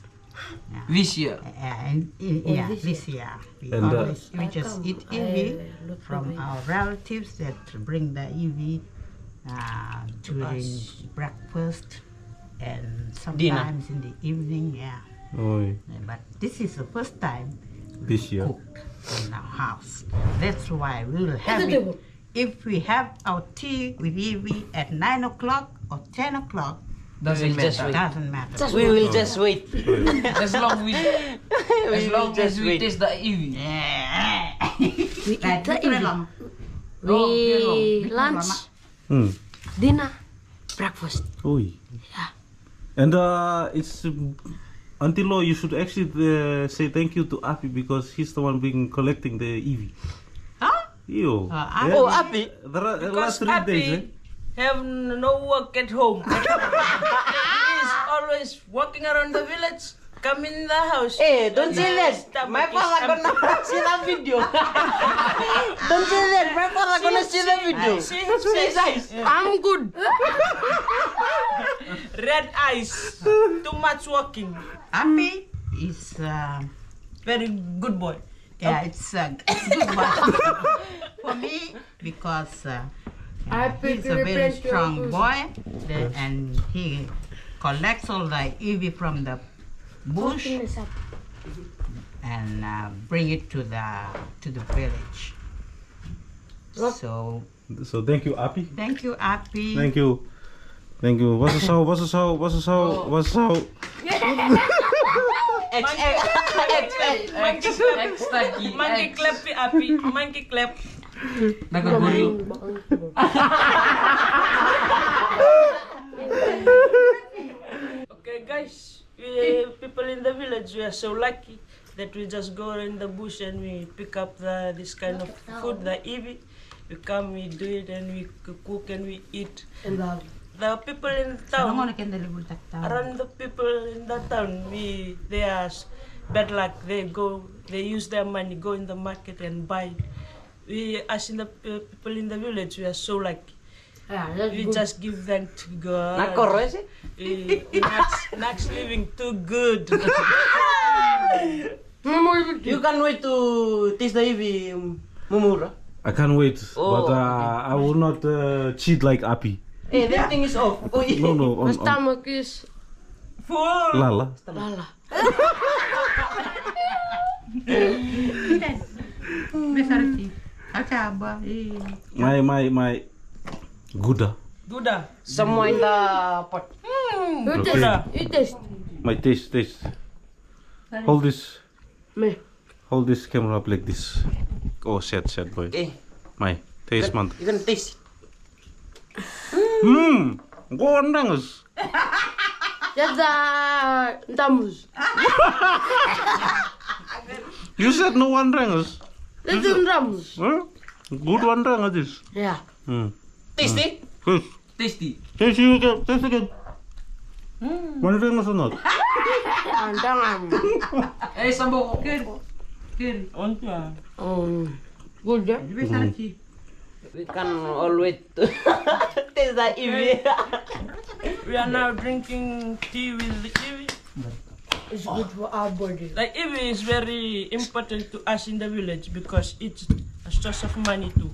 This year. This year. And, We just eat Eevee from our relatives that bring the Eevee during breakfast and sometimes in the evening. Yeah. Oi, But this is the first time this year. cook in our house. That's why we will have it. If we have our tea with Eevee at 9 o'clock or 10 o'clock, Doesn't matter. doesn't matter. We will just wait. As long as we taste the Eevee. We eat the evening. We lunch, Hmm. dinner, breakfast. Oi. Yeah. And it's Aunty Lo, you should actually say thank you to Api because he's the one being collecting the EV. Huh? Yo. Api? Oh, Api. The last 3 days, eh? Have no work at home. He is always walking around the village, come in the house. Hey, don't say that. My father gonna see the video. Don't say that. My father gonna see the video. See his eyes. I'm good. Red eyes. Too much walking. Api is Very good boy. it's good one for me because he's a very strong boy and he collects all the Eevee from the bush and bring it to the village. So So thank you, Api. thank you, Api. Thank you. Thank you. What's the sound? What's the sound? What's the sound? What's the sound? Monkey clap the Api. Monkey clap. Okay, guys. We people in the village, we are so lucky that we just go in the bush and we pick up this kind of food, the Eevee. We come, we do it, and we cook and we eat. The people in town, around the people in the town, they are bad luck. They use their money, go in the market and buy. We, as in the people in the village, we are so lucky. We just give them to God. Not living too good. You can't wait to taste the Eevee, Mumura. I can't wait, Oh, but I will not cheat like Api. Hey, that thing is off. Oh, No, no, My stomach is Full. Lala. lala. My Gouda. Gouda. Somewhere in the pot. You taste. You taste. My taste. Hold this. Me. Hold this camera up like this. Oh, sad boy. Hey, My taste man. you can taste it. Go on, Dangus. That's the damus. You said no one Dangus. That's the damus. Huh? Good one Dangus this. Yeah. Tasty? Taste. Tasty. Taste you again. Taste again. One Dangus or not? Andangan. Eh, sambo ko. Kiri. On siya. Good, yeah? We can all wait to taste the Eevee. We are now drinking tea with the Eevee. It's good for our body. The Eevee is very important to us in the village because it's a source of money too.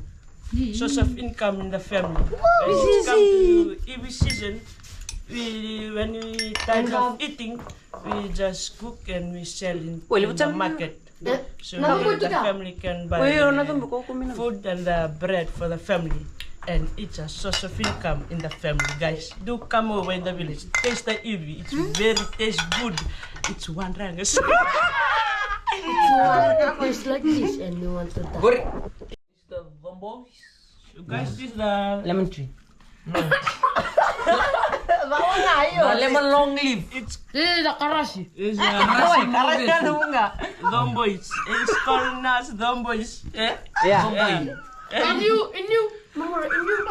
Source of income in the family. When it comes to Eevee season, when we time of eating, we just cook and we sell in the market. So the family can buy food and the bread for the family. and it's a source of income in the family, guys. Do come over in the village. Taste the ebi. It's very good. It's one rang. It's like this, and you want to die. Goreng. It's the bombos. So guys, this is the Lemon tree. Ayo. The lemon long leaf. it's This is the karashi. it's Karasnya lu enggak? Dombois. It's called nas dombois. Yeah. Yeah. And you, remember, in you.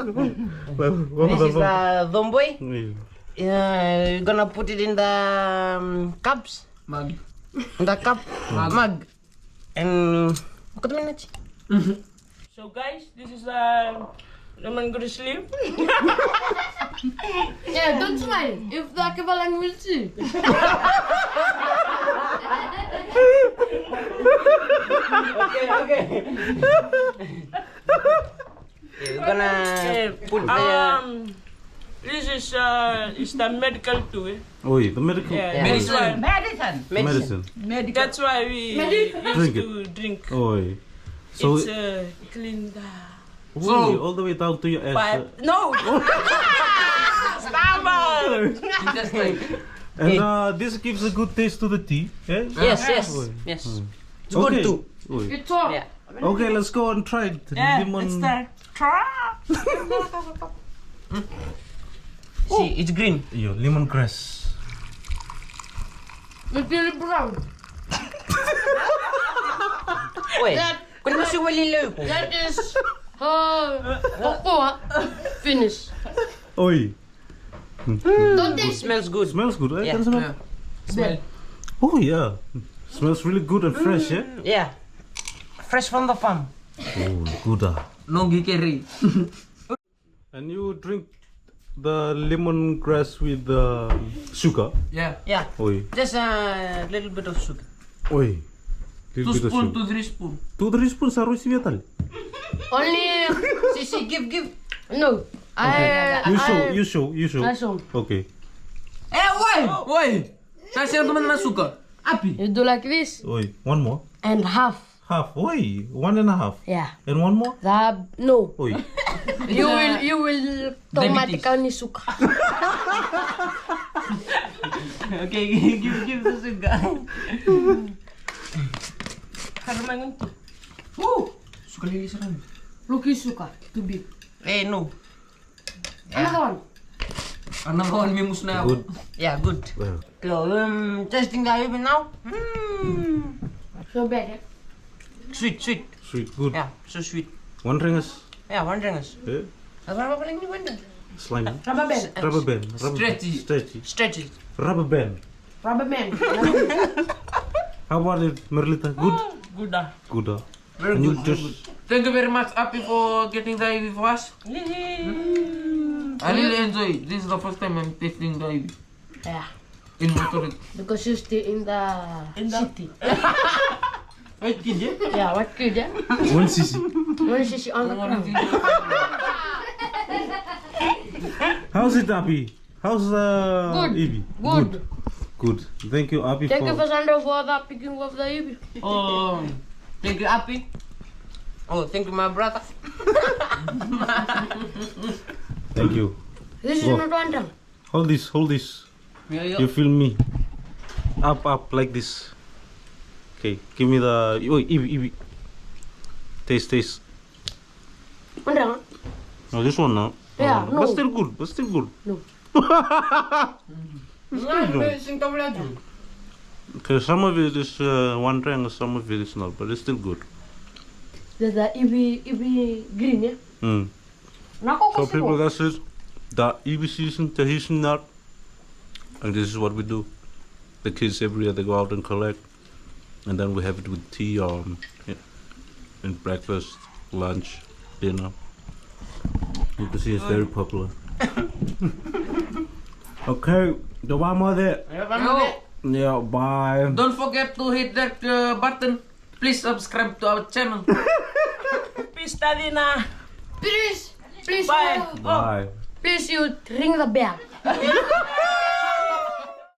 This is the domboy. You're gonna put it in the cups. Mug. In the cup. Mug. And what minute? So guys, this is lemongrass leaf. Yeah, don't smile. If the Kevalang will see. Okay. You're gonna put the This is the medical too. Eh? Oh, the medical. Yeah, Medicine. Medicine. Medicine. That's why we used to drink. Oh, so It's clean the all the way down to your ass. pipe. No. Stop it. Just like And this gives a good taste to the tea. Eh? yes. Mm. It's good too. Oh, It's all. Yeah. okay, let's go and try it. Yeah, Lemon. let's start. Try. See, it's green. Yo, lemongrass. It's really brown. Wait. Kung masuk walilo ko. That is cocoa. Finish. Oi. Don't It taste. smells good. Smells good, right? Yeah. Can smell? Smell. Oh yeah. Smells really good and fresh, yeah? Yeah. Fresh from the farm. Oh, good. Nonggi keri. And you drink the lemongrass with sugar. Yeah. Yeah. Oi. Just a little bit of sugar. Oi. 2 Little bit of spoon, sugar. 2 3 spoon. 2-3 spoons harus viatal. Only. See, give. No. You show. I show. Okay. Woi. Saya siapa teman na suka? Api. You do like this Oi. One more. and half. Half. Oi. 1.5. Yeah. And one more. No. Oi. You will automatically suka. Okay, give the sugar. Karmangan. Suka lili seram. Lucky suka. Too big. No. Another one. Anak kawan mimus na ako. Good. Yeah, good. Well. So, testing the even now. So bad. Sweet. Sweet. Good. Yeah, so sweet. One ringas. Yeah, one ringas. Eh? Apa paling ni benda? Slime. Rubber band. Rubber band. Stretchy. Stretch it. Rubber band. Rubber band. How about it, Merlita? Good? Good. Good. Very And you good. Very just- good. Thank you very much, Api, for getting the IV for us. I really enjoy. This is the first time I'm tasting the IV Yeah. in Motorik. Because you stay in the city. Wait, kid, yeah? Yeah, what kid, yeah? 1 cc. When she on the ground. How's it, Api? How's Good. Ibi? Good. Good. Thank you, Api, Thank you for... for Sandro for the picking of the ebi. Oh, thank you, Api. Oh, thank you, my brother. Thank you. This is Go. not one time. Hold this. You film me. Up, like this. Okay, give me the... Oh, Ibi. Taste. One time. No, this one now. Yeah, no. But still good. No. Okay, some of it is one triangle, some of it is not, but it's still good. There's the ebi green, yeah? Mm. Nako So kasi people, mo. that's it. The EB season, Tahitian nut. And this is what we do. The kids every year, they go out and collect. And then we have it with tea or in breakfast, lunch, dinner. You can see it's very popular. Okay, the one more there. Yeah, bye. Don't forget to hit that button. Please subscribe to our channel. Peace, Tadina. Please. Bye. Bye. please you ring the bell.